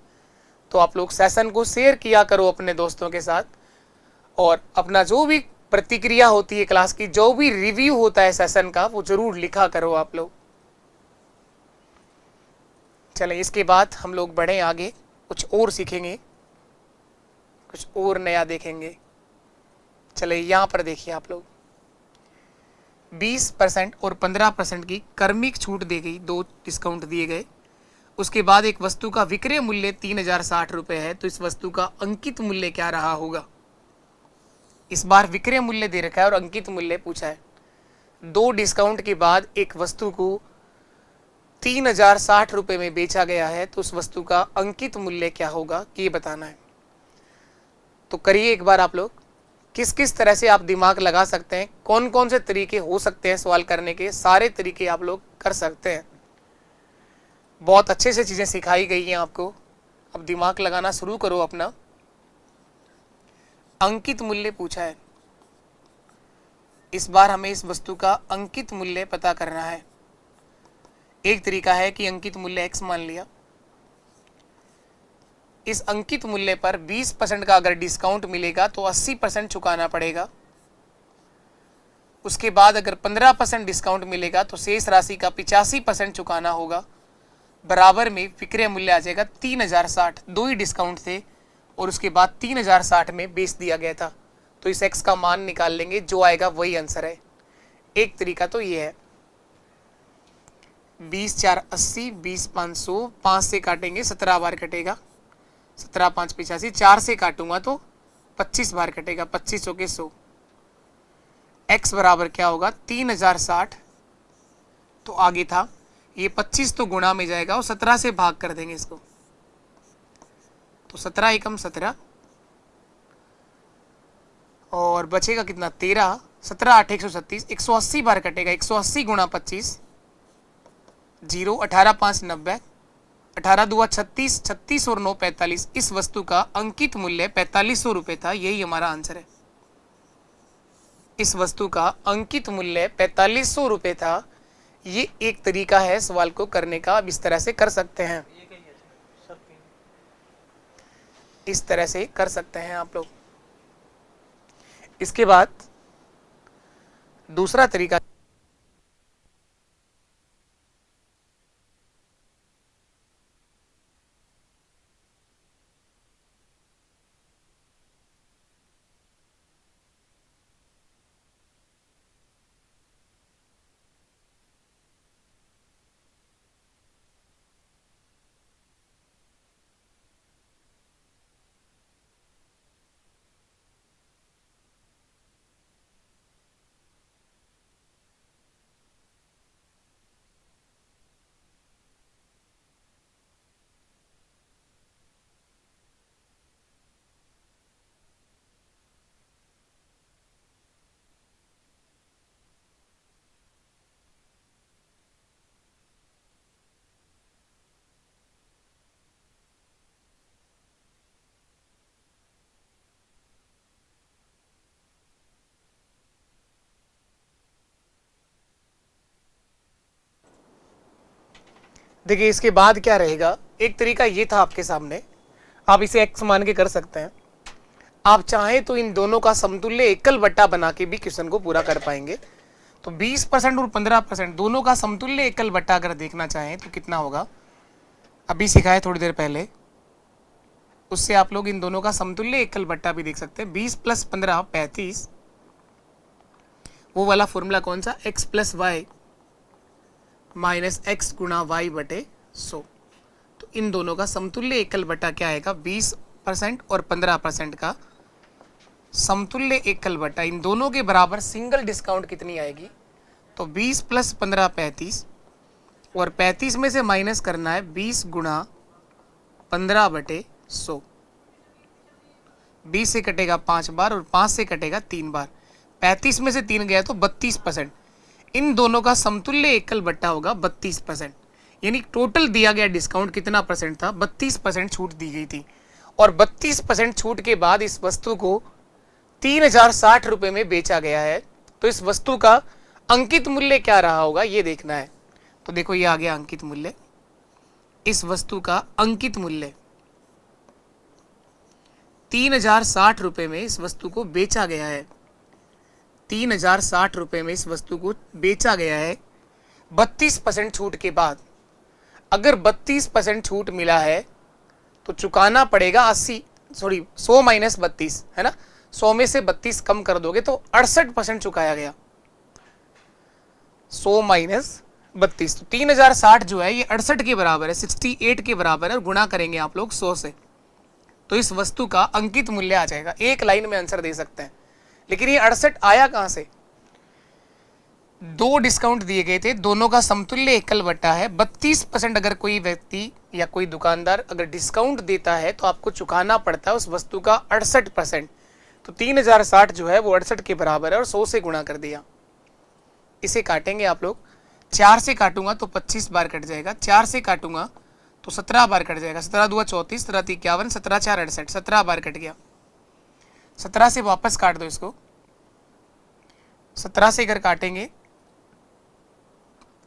Speaker 1: तो आप लोग सेशन को शेयर किया करो अपने दोस्तों के साथ, और अपना जो भी प्रतिक्रिया होती है क्लास की, जो भी रिव्यू होता है सेशन का, वो जरूर लिखा करो आप लोग। चलें, इसके बाद हम लोग बढ़ें आगे, कुछ और सीखेंगे, कुछ और नया देखेंगे। चले यहाँ पर देखिए आप लोग, 20% और 15% की कर्मिक छूट दी गई, 2 डिस्काउंट दिए गए। उसके बाद एक वस्तु का विक्रय मूल्य 3060 रुपये है, तो इस वस्तु का अंकित मूल्य क्या रहा होगा? इस बार विक्रय मूल्य दे रखा है और अंकित मूल्य पूछा है। 2 डिस्काउंट के बाद एक वस्तु को 3060 रुपये में बेचा गया है, तो उस वस्तु का अंकित मूल्य क्या होगा, ये बताना है। तो करिए एक बार आप लोग, किस किस तरह से आप दिमाग लगा सकते हैं, कौन कौन से तरीके हो सकते हैं सवाल करने के, सारे तरीके आप लोग कर सकते हैं। बहुत अच्छे से चीज़ें सिखाई गई हैं आपको, अब दिमाग लगाना शुरू करो अपना। अंकित मूल्य पूछा है, इस बार हमें इस वस्तु का अंकित मूल्य पता करना है। एक तरीका है कि अंकित मूल्य x मान लिया, इस अंकित मूल्य पर 20% का अगर डिस्काउंट मिलेगा तो 80% चुकाना पड़ेगा। उसके बाद अगर 15% डिस्काउंट मिलेगा तो शेष राशि का 85% चुकाना होगा। बराबर में विक्रय मूल्य आ जाएगा 3060। 2 ही डिस्काउंट थे और उसके बाद 3060 में बेच दिया गया था, तो इस x का मान निकाल लेंगे, जो आएगा वही आंसर है। एक तरीका तो ये है। 20 4 80, 20 500, 5 से काटेंगे 17 बार कटेगा, 17 5 85, 4 से काटूंगा तो 25 बार कटेगा, 25 चौके 100। x बराबर क्या होगा? 3060। तो आगे था ये 25 तो गुणा में जाएगा और 17 से भाग कर देंगे इसको, तो 17 एकम 17 और बचेगा कितना? 13। 17 8 137, 180 बार कटेगा, 180 गुणा 25 जीरो, 18 5 90, 18 दुआ 36, 36 और 9 45। इस वस्तु का अंकित मूल्य 4500 रुपये था, यही हमारा आंसर है। इस वस्तु का अंकित मूल्य 4500 रुपये था। ये एक तरीका है सवाल को करने का, आप इस तरह से कर सकते हैं, इस तरह से कर सकते हैं आप लोग। इसके बाद दूसरा तरीका, देखिए इसके बाद क्या रहेगा। एक तरीका ये था आपके सामने, आप इसे x मान के कर सकते हैं। आप चाहें तो इन दोनों का समतुल्य एकल बट्टा बना के भी क्वेश्चन को पूरा कर पाएंगे। तो 20% और 15% दोनों का समतुल्य एकल बट्टा अगर देखना चाहें तो कितना होगा, अभी सिखाए थोड़ी देर पहले, उससे आप लोग इन दोनों का समतुल्य एकल बट्टा भी देख सकते हैं। 20 + 15 35, वो वाला फॉर्मूला कौन सा, x + y - x गुणा y बटे 100। तो इन दोनों का समतुल्य एकल बट्टा क्या आएगा, 20% और 15% का समतुल्य एकल बट्टा, इन दोनों के बराबर सिंगल डिस्काउंट कितनी आएगी। तो 20 + 15 35, और 35 में से माइनस करना है 20 गुणा 15 बटे 100। 20 से कटेगा 5 बार और 5 से कटेगा 3 बार। 35 में से 3 गया तो 32%। इन दोनों का समतुल्य एकल बट्टा होगा 32%। यानी टोटल दिया गया डिस्काउंट कितना परसेंट था, 32% छूट दी गई थी। और 32% छूट के बाद इस वस्तु को 3060 रुपये में बेचा गया है। तो इस वस्तु का अंकित मूल्य क्या रहा होगा ये देखना है। तो देखो ये आ गया अंकित मूल्य। इस वस्तु का अंकित मूल्य 3060 रुपये में इस वस्तु को बेचा गया है। 3060 रुपये में इस वस्तु को बेचा गया है 32% छूट के बाद। अगर 32% छूट मिला है तो चुकाना पड़ेगा 100 माइनस 32 है ना। 100 में से 32 कम कर दोगे तो 68% चुकाया गया। 100 माइनस 32, तो 3060 जो है ये 68 के बराबर है, 68 के बराबर है। और गुणा करेंगे आप लोग 100 से, तो इस वस्तु का अंकित मूल्य आ जाएगा। एक लाइन में आंसर दे सकते हैं। लेकिन ये 68 आया कहां से, दो डिस्काउंट दिए गए थे, दोनों का समतुल्य एकल बट्टा है 32%। अगर कोई व्यक्ति या कोई दुकानदार अगर डिस्काउंट देता है तो आपको चुकाना पड़ता है उस वस्तु का 68%। तो 3060 जो है वो 68 के बराबर है और 100 से गुणा कर दिया। इसे काटेंगे आप लोग, 4 से काटूंगा तो 25 बार कट जाएगा, 4 से काटूंगा तो 17 बार कट जाएगा। 17 दूआ 34, 17 3 51, 17 4 68, 17 बार कट गया। 17 से वापस काट दो इसको, 17 से अगर काटेंगे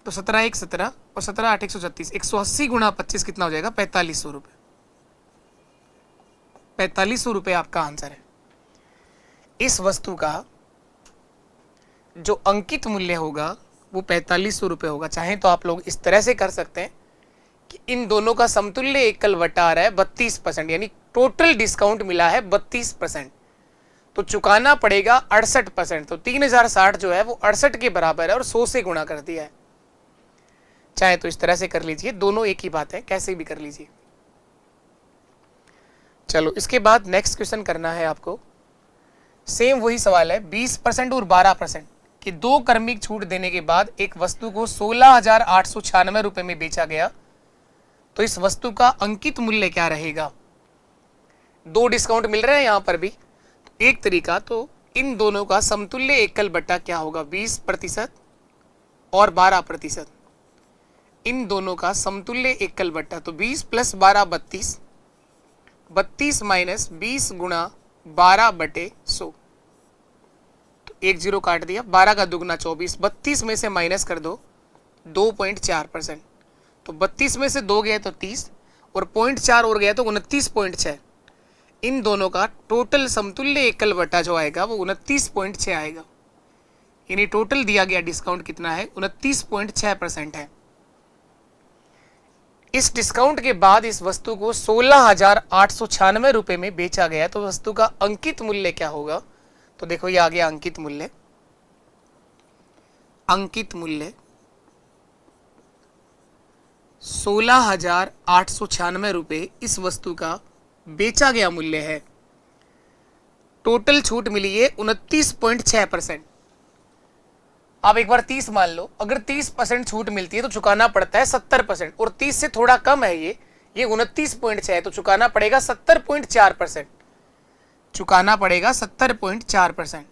Speaker 1: तो 17 1 17 और 17 8 136, 180 गुणा 25 कितना हो जाएगा, 4500 रुपये। 4500 रुपये आपका आंसर है। इस वस्तु का जो अंकित मूल्य होगा वो 4500 रुपये होगा। चाहे तो आप लोग इस तरह से कर सकते हैं कि इन दोनों का समतुल्य एकल बट्टा आ रहा है 32%, यानी टोटल डिस्काउंट मिला है 32%, तो चुकाना पड़ेगा 68%। तो 3060 जो है वो 68 के बराबर है और 100 से गुणा कर दिया है। चाहे तो इस तरह से कर लीजिए, दोनों एक ही बात है, कैसे भी कर लीजिए। चलो इसके बाद नेक्स्ट क्वेश्चन करना है आपको। सेम वही सवाल है, 20% और 12% कि दो क्रमिक छूट देने के बाद एक वस्तु को 16,896 रुपये में बेचा गया। तो इस वस्तु का अंकित मूल्य क्या रहेगा। दो डिस्काउंट मिल रहे हैं यहां पर भी। तो एक तरीका, तो इन दोनों का समतुल्य एकल बट्टा क्या होगा, 20% और 12%। इन दोनों का समतुल्य एकल बट्टा, तो 20 + 12 32, 32 माइनस 20 गुणा 12 बटे 100, तो 1 0 काट दिया, 12 का दुगना 24, 32 में से माइनस कर दो 2.4%, तो 32 में से 2 गया तो 30 और 0.4 और गया तो 29.6। इन दोनों का टोटल समतुल्य एकल बट्टा जो आएगा वो 29.6 आएगा, यानी टोटल दिया गया डिस्काउंट कितना है, 29.6% है। इस डिस्काउंट के बाद इस वस्तु को 16,896 रुपए में बेचा गया, तो वस्तु का अंकित मूल्य क्या होगा, तो देखो ये आ गया अंकित मूल्य। अंकित मूल्य 16,896 रुपए इस वस्तु का बेचा गया मूल्य है। टोटल छूट मिली है 29.6%। आप एक बार 30 मान लो, अगर 30% छूट मिलती है तो चुकाना पड़ता है 70%, और 30 से थोड़ा कम है ये 29.6 है, तो चुकाना पड़ेगा 70.4%, चुकाना पड़ेगा 70.4%,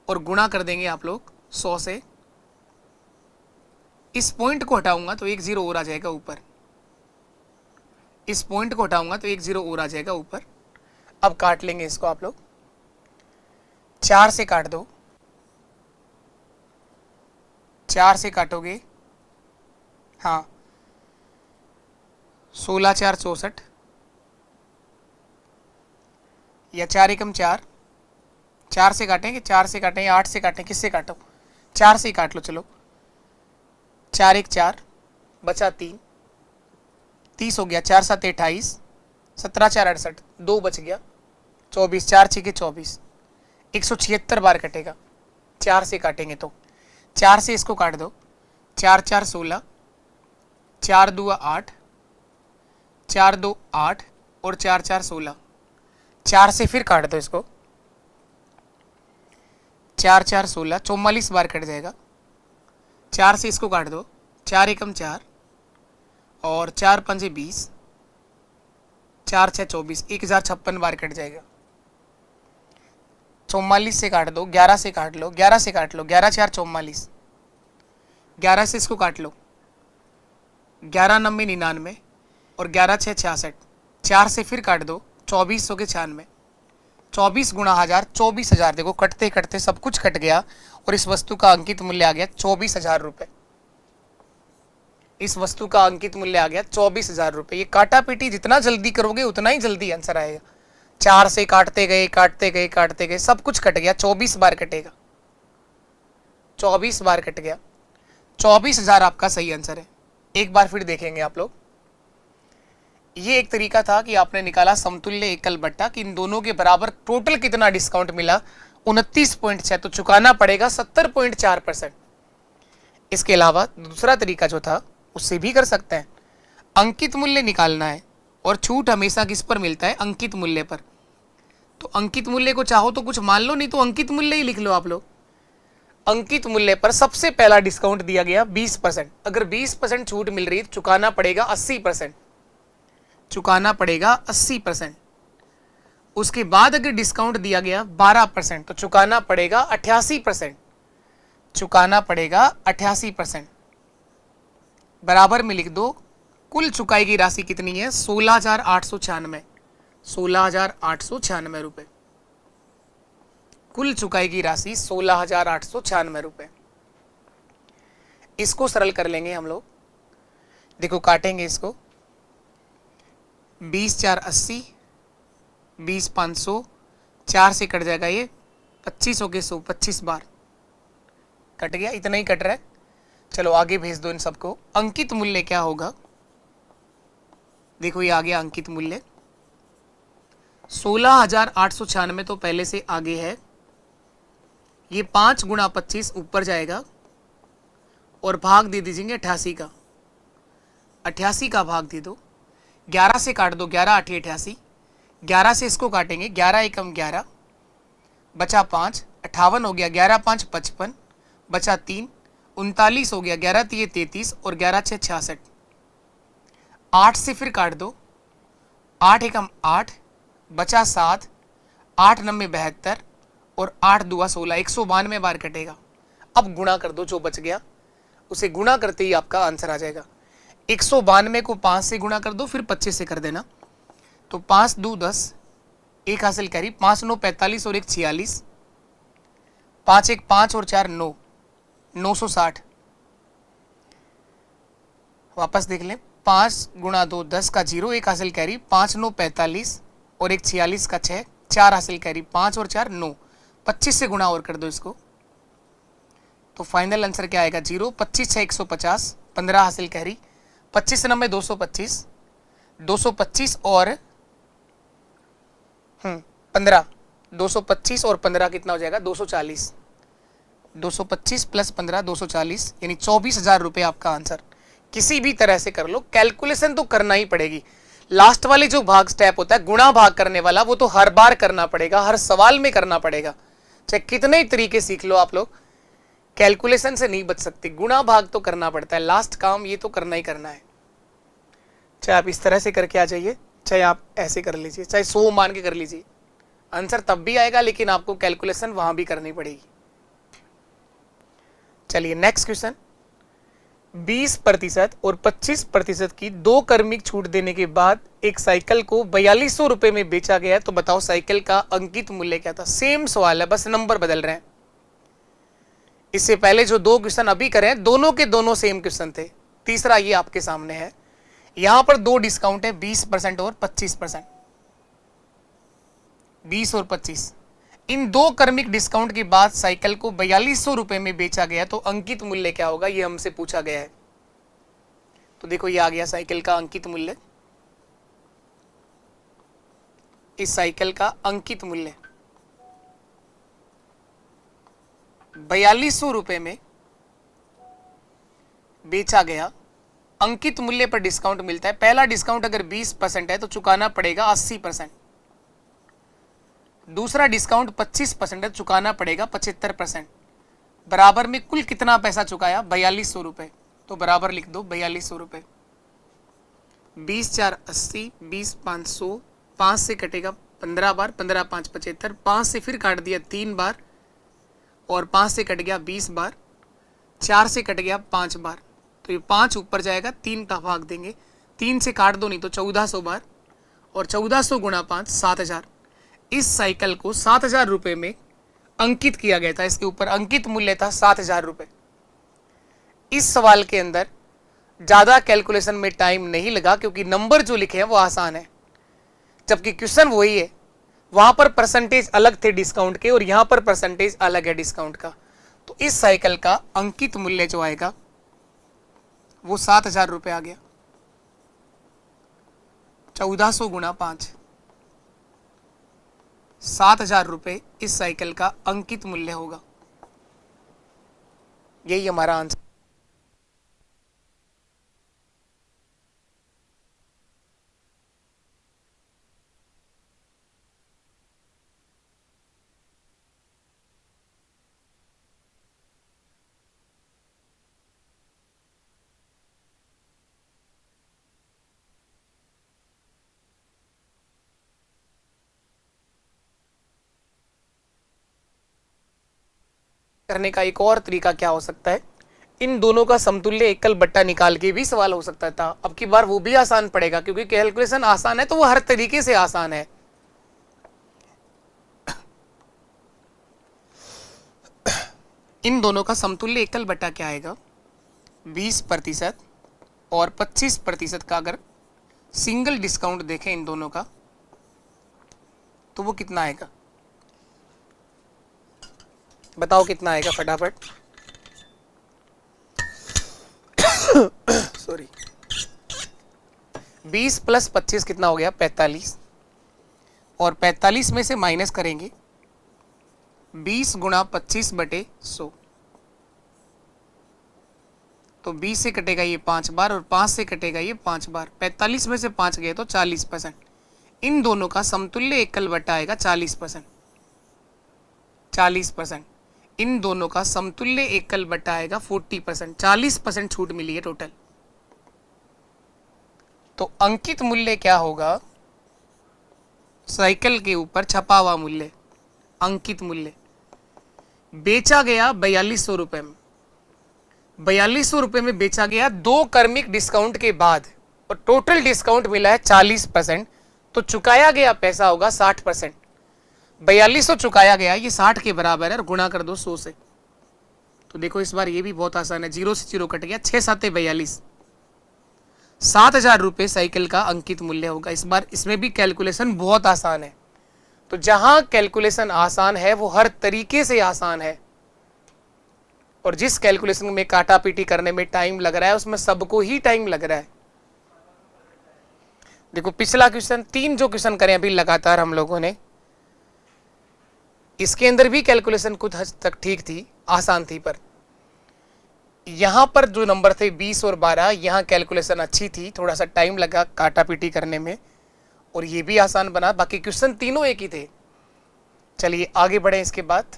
Speaker 1: और गुणा कर देंगे आप लोग 100 से। इस पॉइंट को हटाऊंगा तो 1 0 और आ जाएगा ऊपर, इस पॉइंट को हटाऊंगा तो 1 0 और आ जाएगा ऊपर। अब काट लेंगे इसको आप लोग, 4 से काट दो, 4 से काटोगे, हाँ 16 4 64, या 4 एकम 4, 4 से काटेंगे, 4 से काटें या 8 से काटें, किससे काटो, 4 से ही काट लो, चलो 4 1 4 बचा 3, 30 हो गया, 4 7 28, 17 4 68, 2 बच गया 24, 4 6 24, 176 बार कटेगा। 4 से काटेंगे तो 4 से इसको काट दो, 4 4 16, 4 2 8, 4 2 8 और 4 4 16, 4 से फिर काट दो इसको, 4 4 16, 44 बार कट जाएगा। 4 से इसको काट दो, 4 एकम 4 और 4 5 20, 4 6 24, 1056 बार कट जाएगा। 44 से काट दो, 11 से काट लो, 11 से काट लो, 11 4 44, 11 से इसको काट लो, 11 9 99 और 11 6 66, 4 से फिर काट दो, 24 हो गए 96, 24 गुणा 1000, 24,000। देखो कटते कटते सब कुछ कट गया और इस वस्तु का अंकित मूल्य आ गया 24,000 रुपये। इस वस्तु का अंकित मूल्य आ गया 24,000 रुपये। ये काटा पीटी जितना जल्दी करोगे उतना ही जल्दी आंसर आएगा। 4 से काटते गए काटते गए काटते गए सब कुछ कट गया, 24 बार कटेगा, 24 बार कट गया, 24,000 आपका सही आंसर है। एक बार फिर देखेंगे आप लोग, ये एक तरीका था कि आपने निकाला समतुल्य एकल बट्टा कि इन दोनों के बराबर टोटल कितना डिस्काउंट मिला, 29.6, तो चुकाना पड़ेगा 70.4%। इसके अलावा दूसरा तरीका जो था उससे भी कर सकते हैं। अंकित मूल्य निकालना है और छूट हमेशा किस पर मिलता है, अंकित मूल्य पर। तो अंकित मूल्य को चाहो तो कुछ मान लो, नहीं तो अंकित मूल्य ही लिख लो आप लोग। अंकित मूल्य पर सबसे पहला डिस्काउंट दिया गया 20%। अगर 20% छूट मिल रही है तो चुकाना पड़ेगा 80%, चुकाना पड़ेगा 80%। उसके बाद अगर डिस्काउंट दिया गया 12% तो चुकाना पड़ेगा 88%, चुकाना पड़ेगा 88%। बराबर में लिख दो कुल चुकाई की राशि कितनी है, 16,896, 16,896 रुपए। कुल चुकाई की राशि 16,896 रुपए। इसको सरल कर लेंगे हम लोग। देखो काटेंगे इसको, 20 4 80, 20 500, 4 से कट जाएगा ये 25 हो गए 100, 25 बार कट गया, इतना ही कट रहा है। चलो आगे भेज दो इन सबको। अंकित मूल्य क्या होगा, देखो ये आ गया अंकित मूल्य 16,896 तो पहले से आगे है, ये 5 गुणा 25 ऊपर जाएगा और भाग दे दीजिए 88 का, 88 का भाग दे दो। 11 से काट दो, 11 8 88, 11 से इसको काटेंगे, 11 एकम 11 बचा 5, 58 हो गया, 11 5 55 बचा 3, 39 हो गया, 11 3 33 और 11 6 66। 8 से फिर काट दो, 8 एकम 8 बचा 7, 8 9 72 और 8 2 16, 192 बार कटेगा। अब गुणा कर दो जो बच गया उसे गुणा करते ही आपका आंसर आ जाएगा। 192 को 5 से गुणा कर दो, फिर 25 से कर देना। तो 5 2 10, एक हासिल करी, 5 9 45 और 1 46, 5 1 5 और 4 9, 960। वापस देख लें, 5 गुणा 2 10 का 0, एक हासिल कैरी, 5 9 45 और 1 46 का 6, 4 हासिल कैरी, 5 और 4 9, 25 से गुणा और कर दो इसको, तो फाइनल आंसर क्या आएगा 0, 25 6 150, 15 हासिल कैरी, 25 से 90 225, 225 और 15, 225 और 15 कितना हो जाएगा 240, 225 प्लस 15 240, यानी 24,000 रुपये आपका आंसर। किसी भी तरह से कर लो, कैलकुलेशन तो करना ही पड़ेगी। लास्ट वाले जो भाग स्टेप होता है गुणा भाग करने वाला, वो तो हर बार करना पड़ेगा, हर सवाल में करना पड़ेगा, चाहे कितने तरीके सीख लो आप लोग, कैलकुलेशन से नहीं बच सकते। गुणा भाग तो करना पड़ता है, लास्ट काम ये तो करना ही करना है। चाहे आप इस तरह से करके आ जाइए, चाहे आप ऐसे कर लीजिए, चाहे 100 मान के कर लीजिए, आंसर तब भी आएगा, लेकिन आपको कैलकुलेशन वहां भी करनी पड़ेगी। चलिए नेक्स्ट क्वेश्चन। 20% और 25% की 2 क्रमिक छूट देने के बाद एक साइकिल को 4200 रुपए में बेचा गया, तो बताओ साइकिल का अंकित मूल्य क्या था। सेम सवाल है, बस नंबर बदल रहे हैं। इससे पहले जो 2 क्वेश्चन अभी करें, दोनों के दोनों सेम क्वेश्चन थे। तीसरा ये आपके सामने है। यहां पर 2 डिस्काउंट है, 20% और 25%, 20 और 25। इन 2 क्रमिक डिस्काउंट के बाद साइकिल को 4200 रुपए में बेचा गया, तो अंकित मूल्य क्या होगा, ये हमसे पूछा गया है। तो देखो ये आ गया साइकिल का अंकित मूल्य। इस साइकिल का अंकित मूल्य 4200 रुपए में बेचा गया। अंकित मूल्य पर डिस्काउंट मिलता है। पहला डिस्काउंट अगर 20% है तो चुकाना पड़ेगा 80%। दूसरा डिस्काउंट 25% है, चुकाना पड़ेगा 75%। बराबर में कुल कितना पैसा चुकाया, 4200 रुपए। तो बराबर लिख दो 4200 रुपए। 20 4 80, 20 500, 5 से कटेगा 15 बार, 15 5 75, 5 से फिर काट दिया 3 बार, और 5 से कट गया 20 बार, 4 से कट गया 5 बार, तो ये 5 ऊपर जाएगा, 3 का भाग देंगे, 3 से काट दो नहीं तो 1400 बार, और 1400 गुणा 5 7000। इस साइकिल को 7000 रुपए में अंकित किया गया था। इसके ऊपर अंकित मूल्य था 7000 रुपए। इस सवाल के अंदर ज्यादा कैलकुलेशन में टाइम नहीं लगा, क्योंकि नंबर जो लिखे हैं वो आसान है, जबकि क्वेश्चन वही है। वहां पर परसेंटेज अलग थे डिस्काउंट के, और यहां पर परसेंटेज अलग है डिस्काउंट का। तो इस साइकिल का अंकित मूल्य जो आएगा वो 7000 रुपए आ गया। 1400 गुणा 5, 7000 रुपए इस साइकिल का अंकित मूल्य होगा। यही हमारा आंसर। करने का एक और तरीका क्या हो सकता है, इन दोनों का समतुल्य एकल बट्टा निकाल के भी सवाल हो सकता था। अब की बार वो भी आसान पड़ेगा, क्योंकि कैलकुलेशन आसान है तो वो हर तरीके से आसान है। इन दोनों का समतुल्य एकल बट्टा क्या आएगा, 20% और 25% का अगर सिंगल डिस्काउंट देखें इन दोनों का, तो वो कितना आएगा, बताओ कितना आएगा फटाफट। सॉरी, 20 प्लस 25 कितना हो गया, 45, और 45 में से माइनस करेंगे 20 गुणा 25 बटे 100, तो 20 से कटेगा ये 5 बार, और 5 से कटेगा ये 5 बार। 45 में से 5 गए तो 40%। इन दोनों का समतुल्य एकल बट्टा आएगा 40%। 40%। इन दोनों का समतुल्य एकल बट्टा आएगा 40%। 40% छूट मिली है टोटल। तो अंकित मूल्य क्या होगा, साइकिल के ऊपर छपा हुआ मूल्य, अंकित मूल्य। बेचा गया 4200 रुपए में, 4200 रुपये में बेचा गया 2 कर्मिक डिस्काउंट के बाद और टोटल डिस्काउंट मिला है 40%, तो चुकाया गया पैसा होगा 60%। 4200 चुकाया गया, ये 60 के बराबर है और गुणा कर दो 100 से। तो देखो इस बार ये भी बहुत आसान है, 0 से 0 कट गया, 6 7 42, 7000 रुपये साइकिल का अंकित मूल्य होगा। इस बार इसमें भी कैलकुलेशन बहुत आसान है। तो जहां कैलकुलेशन आसान है वो हर तरीके से आसान है, और जिस कैलकुलेशन में काटा पीटी करने में टाइम लग रहा है उसमें सबको ही टाइम लग रहा है। देखो पिछला क्वेश्चन 3 जो क्वेश्चन करें अभी लगातार हम लोगों ने, इसके अंदर भी कैलकुलेशन कुछ हद तक ठीक थी, आसान थी, पर यहां पर जो नंबर थे 20 और 12, यहां कैलकुलेशन अच्छी थी, थोड़ा सा टाइम लगा काटा पीटी करने में, और ये भी आसान बना। बाकी क्वेश्चन तीनों एक ही थे। चलिए आगे बढ़े। इसके बाद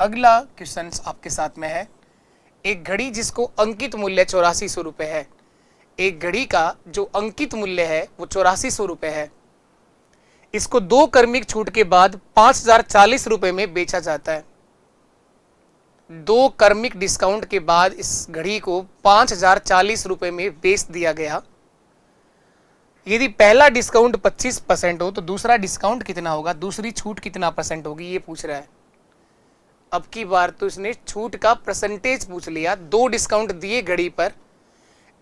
Speaker 1: अगला क्वेश्चन आपके साथ में है, एक घड़ी जिसको अंकित मूल्य 8400 रुपये है। एक घड़ी का जो अंकित मूल्य है वो 8400 रुपये है। इसको 2 कर्मिक छूट के बाद 5040 रुपये में बेचा जाता है। 2 कर्मिक डिस्काउंट के बाद इस घड़ी को 5040 रुपये में बेच दिया गया। यदि पहला डिस्काउंट 25% हो तो दूसरा डिस्काउंट कितना होगा, दूसरी छूट कितना परसेंट होगी, ये पूछ रहा है। अब की बार तो इसने छूट का परसेंटेज पूछ लिया। 2 डिस्काउंट दिए घड़ी पर,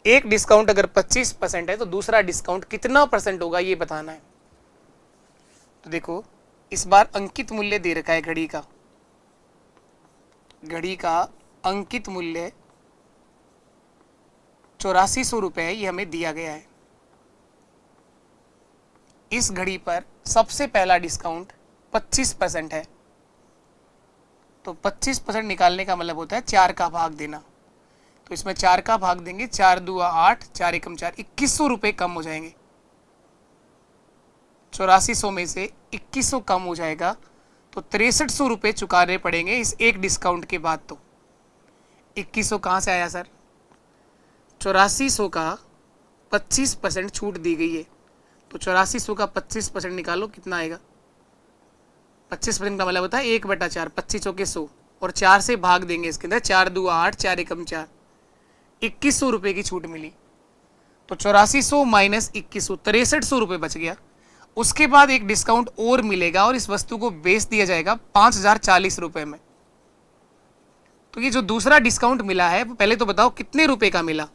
Speaker 1: एक डिस्काउंट अगर 25% है तो दूसरा डिस्काउंट कितना परसेंट होगा ये बताना है। तो देखो इस बार अंकित मूल्य दे रखा है घड़ी का। घड़ी का अंकित मूल्य 8400 रुपये है, ये हमें दिया गया है। इस घड़ी पर सबसे पहला डिस्काउंट 25% है, तो 25% निकालने का मतलब होता है 4 का भाग देना। तो इसमें 4 का भाग देंगे, 4 दूआ 8, 4 एकम 4, 2100 रुपये कम हो जाएंगे। 8400 में से 2100 कम हो जाएगा, तो 6300 रुपये चुकाने पड़ेंगे इस एक डिस्काउंट के बाद। तो 2100 कहाँ से आया सर, 8400 का 25% छूट दी गई है, तो 8400 का 25% निकालो, कितना आएगा। 25% का मतलब होता है 1/4, 25 चौके 100, और 4 से भाग देंगे इसके अंदर, 4 दूआ 8, 4 एकम 4, 2100 रुपये की छूट मिली। तो 8400 माइनस 2100, 6300 रुपये बच गया। उसके बाद एक डिस्काउंट और मिलेगा और इस वस्तु को बेच दिया जाएगा 5040 रुपये में। तो ये जो दूसरा डिस्काउंट मिला है, पहले तो बताओ कितने रुपए का मिला,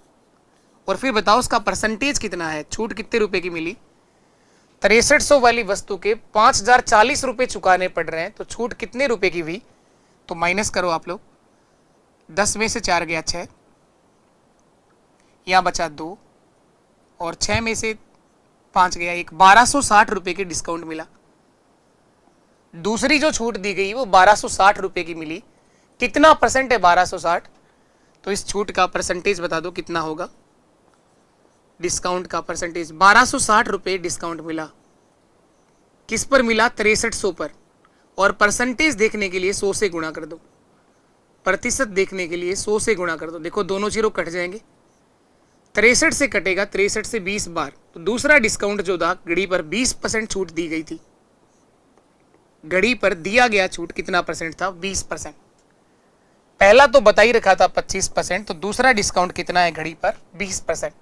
Speaker 1: और फिर बताओ उसका परसेंटेज कितना है, छूट कितने रुपए की मिली। 6300 वाली वस्तु के 5040 रुपये चुकाने पड़ रहे हैं, तो छूट कितने रुपए की हुई, तो माइनस करो आप लोग। 10 में से 4 गया 6, यहाँ बचा 2, और 6 में से 5 गया 1, 1260 रुपये की डिस्काउंट मिला। दूसरी जो छूट दी गई वो 1260 रुपये की मिली। कितना परसेंट है 1260, तो इस छूट का परसेंटेज बता दो कितना होगा। डिस्काउंट का परसेंटेज 1260 रुपये डिस्काउंट मिला, किस पर मिला, 6300 पर, और परसेंटेज देखने के लिए 100 से गुणा कर दो। प्रतिशत देखने के लिए 100 से गुणा कर दो। देखो दोनों जीरो कट जाएंगे, 63 से कटेगा, 63 से 20 बार, तो दूसरा डिस्काउंट जो था घड़ी पर 20% छूट दी गई थी। घड़ी पर दिया गया छूट कितना परसेंट था, 20%। पहला तो बता ही रखा था 25%, तो दूसरा डिस्काउंट कितना है घड़ी पर, 20%।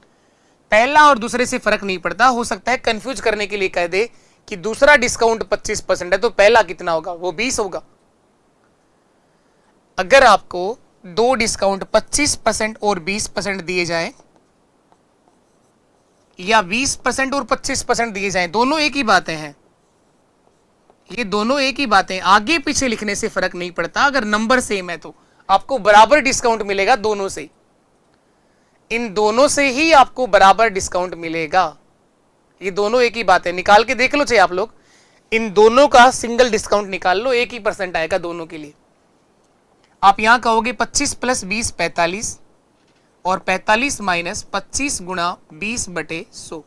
Speaker 1: पहला और दूसरे से फर्क नहीं पड़ता, हो सकता है कंफ्यूज करने के लिए कह दे कि दूसरा डिस्काउंट 25% है तो पहला कितना होगा, वो 20 होगा। अगर आपको 2 डिस्काउंट 25% और 20% दिए जाए, या 20% और 25% दिए जाएं, दोनों एक ही बातें हैं, ये दोनों एक ही बातें, आगे पीछे लिखने से फर्क नहीं पड़ता। अगर नंबर सेम है तो आपको बराबर डिस्काउंट मिलेगा दोनों से, इन दोनों से ही आपको बराबर डिस्काउंट मिलेगा। ये दोनों एक ही बातें, निकाल के देख लो चाहे आप लोग, इन दोनों का सिंगल डिस्काउंट निकाल लो, एक ही परसेंट आएगा दोनों के लिए। आप यहां कहोगे 25 + 20 45, और 45 माइनस 25 गुणा 20/100,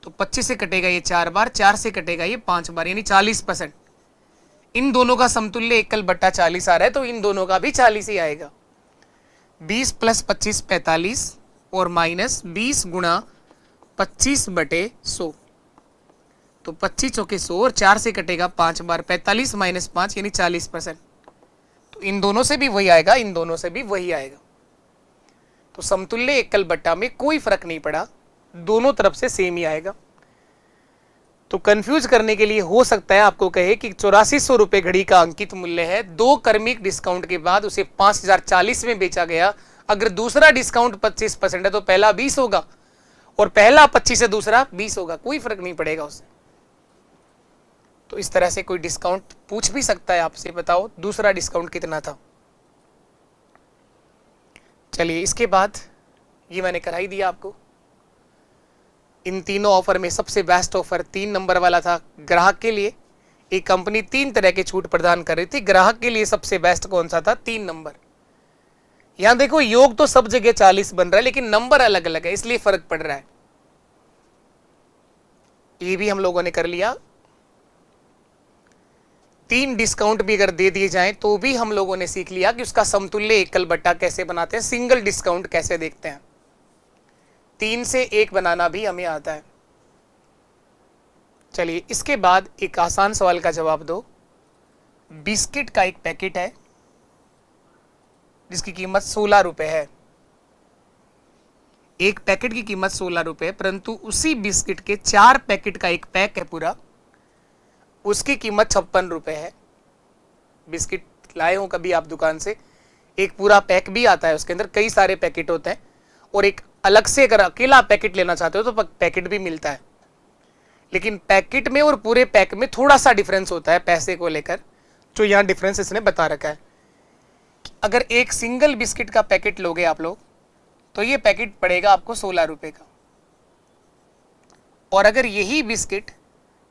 Speaker 1: तो 25 से कटेगा ये 4 बार, 4 से कटेगा ये 5 बार, यानी 40%। इन दोनों का समतुल्य 1/40 आ रहा है, तो इन दोनों का भी 40 ही आएगा। 20 + 25 45, और माइनस 20 गुणा 25/100, तो 25 चौके 100, और 4 से कटेगा 5 बार, 45 माइनस 5 यानी 40%। तो इन दोनों से भी वही आएगा, इन दोनों से भी वही आएगा। तो समतुल्य एकल बट्टा में कोई फर्क नहीं पड़ा, दोनों तरफ से सेम ही आएगा। तो कंफ्यूज करने के लिए हो सकता है आपको कहे कि 8400 रुपए घड़ी का अंकित मूल्य है, 2 क्रमिक डिस्काउंट के बाद उसे 5040 में बेचा गया। अगर दूसरा डिस्काउंट 25% है तो पहला 20 होगा, और पहला 25 है दूसरा 20 होगा, कोई फर्क नहीं पड़ेगा उससे। तो इस तरह से कोई डिस्काउंट पूछ भी सकता है आपसे, बताओ दूसरा डिस्काउंट कितना था। चलिए इसके बाद ये मैंने करा ही दिया आपको। इन तीनों ऑफर में सबसे बेस्ट ऑफर 3 नंबर वाला था ग्राहक के लिए। एक कंपनी 3 तरह के छूट प्रदान कर रही थी, ग्राहक के लिए सबसे बेस्ट कौन सा था? 3 नंबर। यहां देखो योग तो सब जगह 40 बन रहा है, लेकिन नंबर अलग अलग है, इसलिए फर्क पड़ रहा है। ये भी हम लोगों ने कर लिया। 3 डिस्काउंट भी अगर दे दिए जाएं तो भी हम लोगों ने सीख लिया कि उसका समतुल्य एकल बट्टा कैसे बनाते हैं, सिंगल डिस्काउंट कैसे देखते हैं। 3 से 1 बनाना भी हमें आता है। चलिए इसके बाद एक आसान सवाल का जवाब दो। बिस्किट का एक पैकेट है जिसकी कीमत 16 रुपए है। एक पैकेट की कीमत 16 रुपए, परंतु उसी बिस्किट के 4 पैकेट का एक पैक है पूरा, उसकी कीमत 56 रुपए है। बिस्किट लाए हो कभी आप दुकान से, एक पूरा पैक भी आता है, उसके अंदर कई सारे पैकेट होते हैं, और एक अलग से अगर अकेला पैकेट लेना चाहते हो तो पैकेट भी मिलता है। लेकिन पैकेट में और पूरे पैक में थोड़ा सा डिफरेंस होता है पैसे को लेकर, जो यहाँ डिफरेंस इसने बता रखा है। अगर एक सिंगल बिस्किट का पैकेट लोगे आप लोग तो ये पैकेट पड़ेगा आपको 16 रुपए का, और अगर यही बिस्किट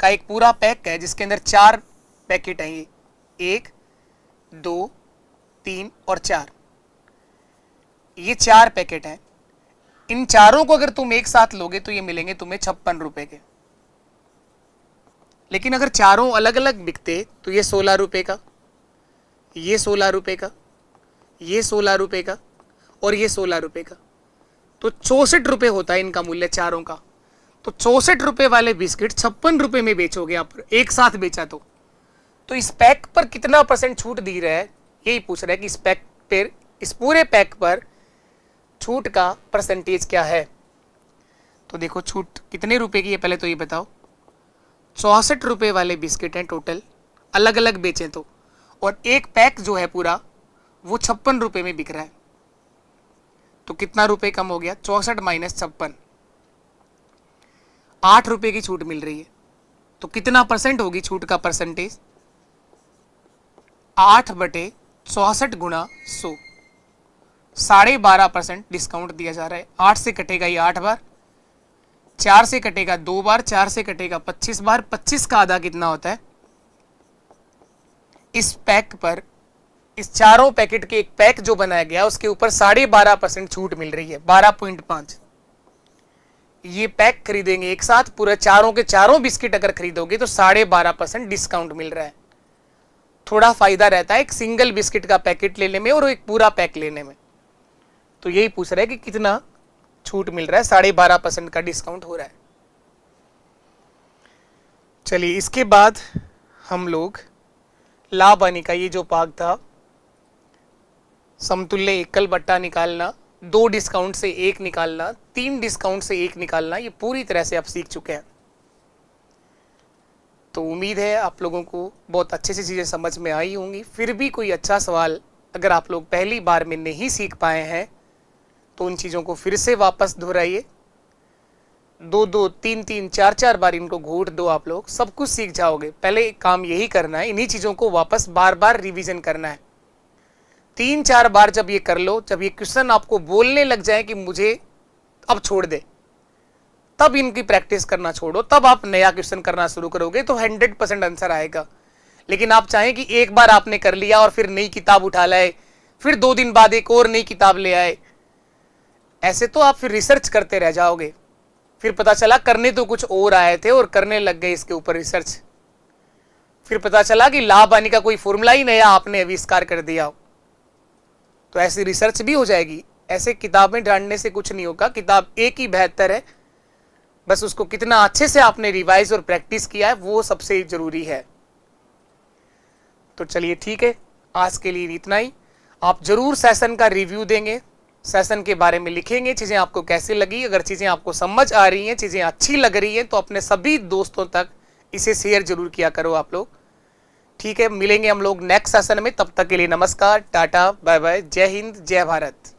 Speaker 1: का एक पूरा पैक है जिसके अंदर 4 पैकेट हैं, ये 1 2 3 और 4, ये 4 पैकेट हैं, इन चारों को अगर तुम एक साथ लोगे तो ये मिलेंगे तुम्हें 56 रुपए के। लेकिन अगर चारों अलग अलग बिकते तो ये 16 रुपए का, ये 16 रुपए का, ये 16 रुपए का और ये 16 रुपए का, तो 64 रुपए होता है इनका मूल्य चारों का। तो 64 रुपए वाले बिस्किट 56 रुपए में बेचोगे आप, एक साथ बेचा तो इस पैक पर कितना % छूट दी रहा है, यही पूछ रहा है कि इस पैक पर, इस पूरे पैक पर छूट का परसेंटेज क्या है। तो देखो छूट कितने रुपए की है पहले तो ये बताओ। 64 रुपए वाले बिस्किट हैं टोटल, अलग अलग बेचें तो, और एक पैक जो है पूरा वो 56 रुपए में बिक रहा है। तो कितना रुपए कम हो गया? 64 माइनस 56, 8 रुपए की छूट मिल रही है। तो कितना % होगी छूट का परसेंटेज? 8/64 गुणा 100, 12.5% डिस्काउंट दिया जा रहा है। 8 से कटेगा ये 8 बार, 4 से कटेगा 2 बार, 4 से कटेगा 25 बार, 25 का आधा कितना होता है? इस पैक पर, इस चारों पैकेट के एक पैक जो बनाया गया उसके ऊपर 12.5% छूट मिल रही है, 12.5। ये पैक खरीदेंगे एक साथ, पूरे चारों के चारों बिस्किट अगर खरीदोगे तो 12.5% डिस्काउंट मिल रहा है। थोड़ा फायदा रहता है एक सिंगल बिस्किट का पैकेट लेने में और एक पूरा पैक लेने में। तो यही पूछ रहा है कि कितना छूट मिल रहा है, 12.5% का डिस्काउंट हो रहा है। चलिए इसके बाद हम लोग लाभ हानि का ये जो भाग था, समतुल्य एकल बट्टा निकालना, 2 डिस्काउंट से 1 निकालना, 3 डिस्काउंट से 1 निकालना, ये पूरी तरह से आप सीख चुके हैं। तो उम्मीद है आप लोगों को बहुत अच्छे से चीज़ें समझ में आई होंगी। फिर भी कोई अच्छा सवाल अगर आप लोग पहली बार में नहीं सीख पाए हैं तो उन चीज़ों को फिर से वापस दोहराइए, 2-2, 3-3, 4-4 बार इनको घोट दो, आप लोग सब कुछ सीख जाओगे। पहले काम यही करना है, इन्हीं चीज़ों को वापस बार बार रिवीजन करना है। 3-4 बार जब ये कर लो, जब ये क्वेश्चन आपको बोलने लग जाए कि मुझे अब छोड़ दे, तब इनकी प्रैक्टिस करना छोड़ो, तब आप नया क्वेश्चन करना शुरू करोगे तो 100% आंसर आएगा। लेकिन आप चाहें कि एक बार आपने कर लिया और फिर नई किताब उठा लाए, फिर 2 दिन बाद एक और नई किताब ले आए, ऐसे तो आप फिर रिसर्च करते रह जाओगे। फिर पता चला करने तो कुछ और आए थे और करने लग गए इसके ऊपर रिसर्च, फिर पता चला कि लाभ हानि का कोई फॉर्मूला ही नया आपने आविष्कार कर दिया। तो ऐसी रिसर्च भी हो जाएगी। ऐसे किताबें ढूंढने से कुछ नहीं होगा, किताब एक ही बेहतर है, बस उसको कितना अच्छे से आपने रिवाइज और प्रैक्टिस किया है वो सबसे जरूरी है। तो चलिए ठीक है, आज के लिए इतना ही। आप जरूर सेशन का रिव्यू देंगे, सेशन के बारे में लिखेंगे, चीज़ें आपको कैसी लगी। अगर चीज़ें आपको समझ आ रही हैं, चीज़ें अच्छी लग रही हैं, तो अपने सभी दोस्तों तक इसे शेयर जरूर किया करो आप लोग। ठीक है, मिलेंगे हम लोग नेक्स्ट सेशन में। तब तक के लिए नमस्कार, टाटा, बाय बाय, जय हिंद, जय भारत।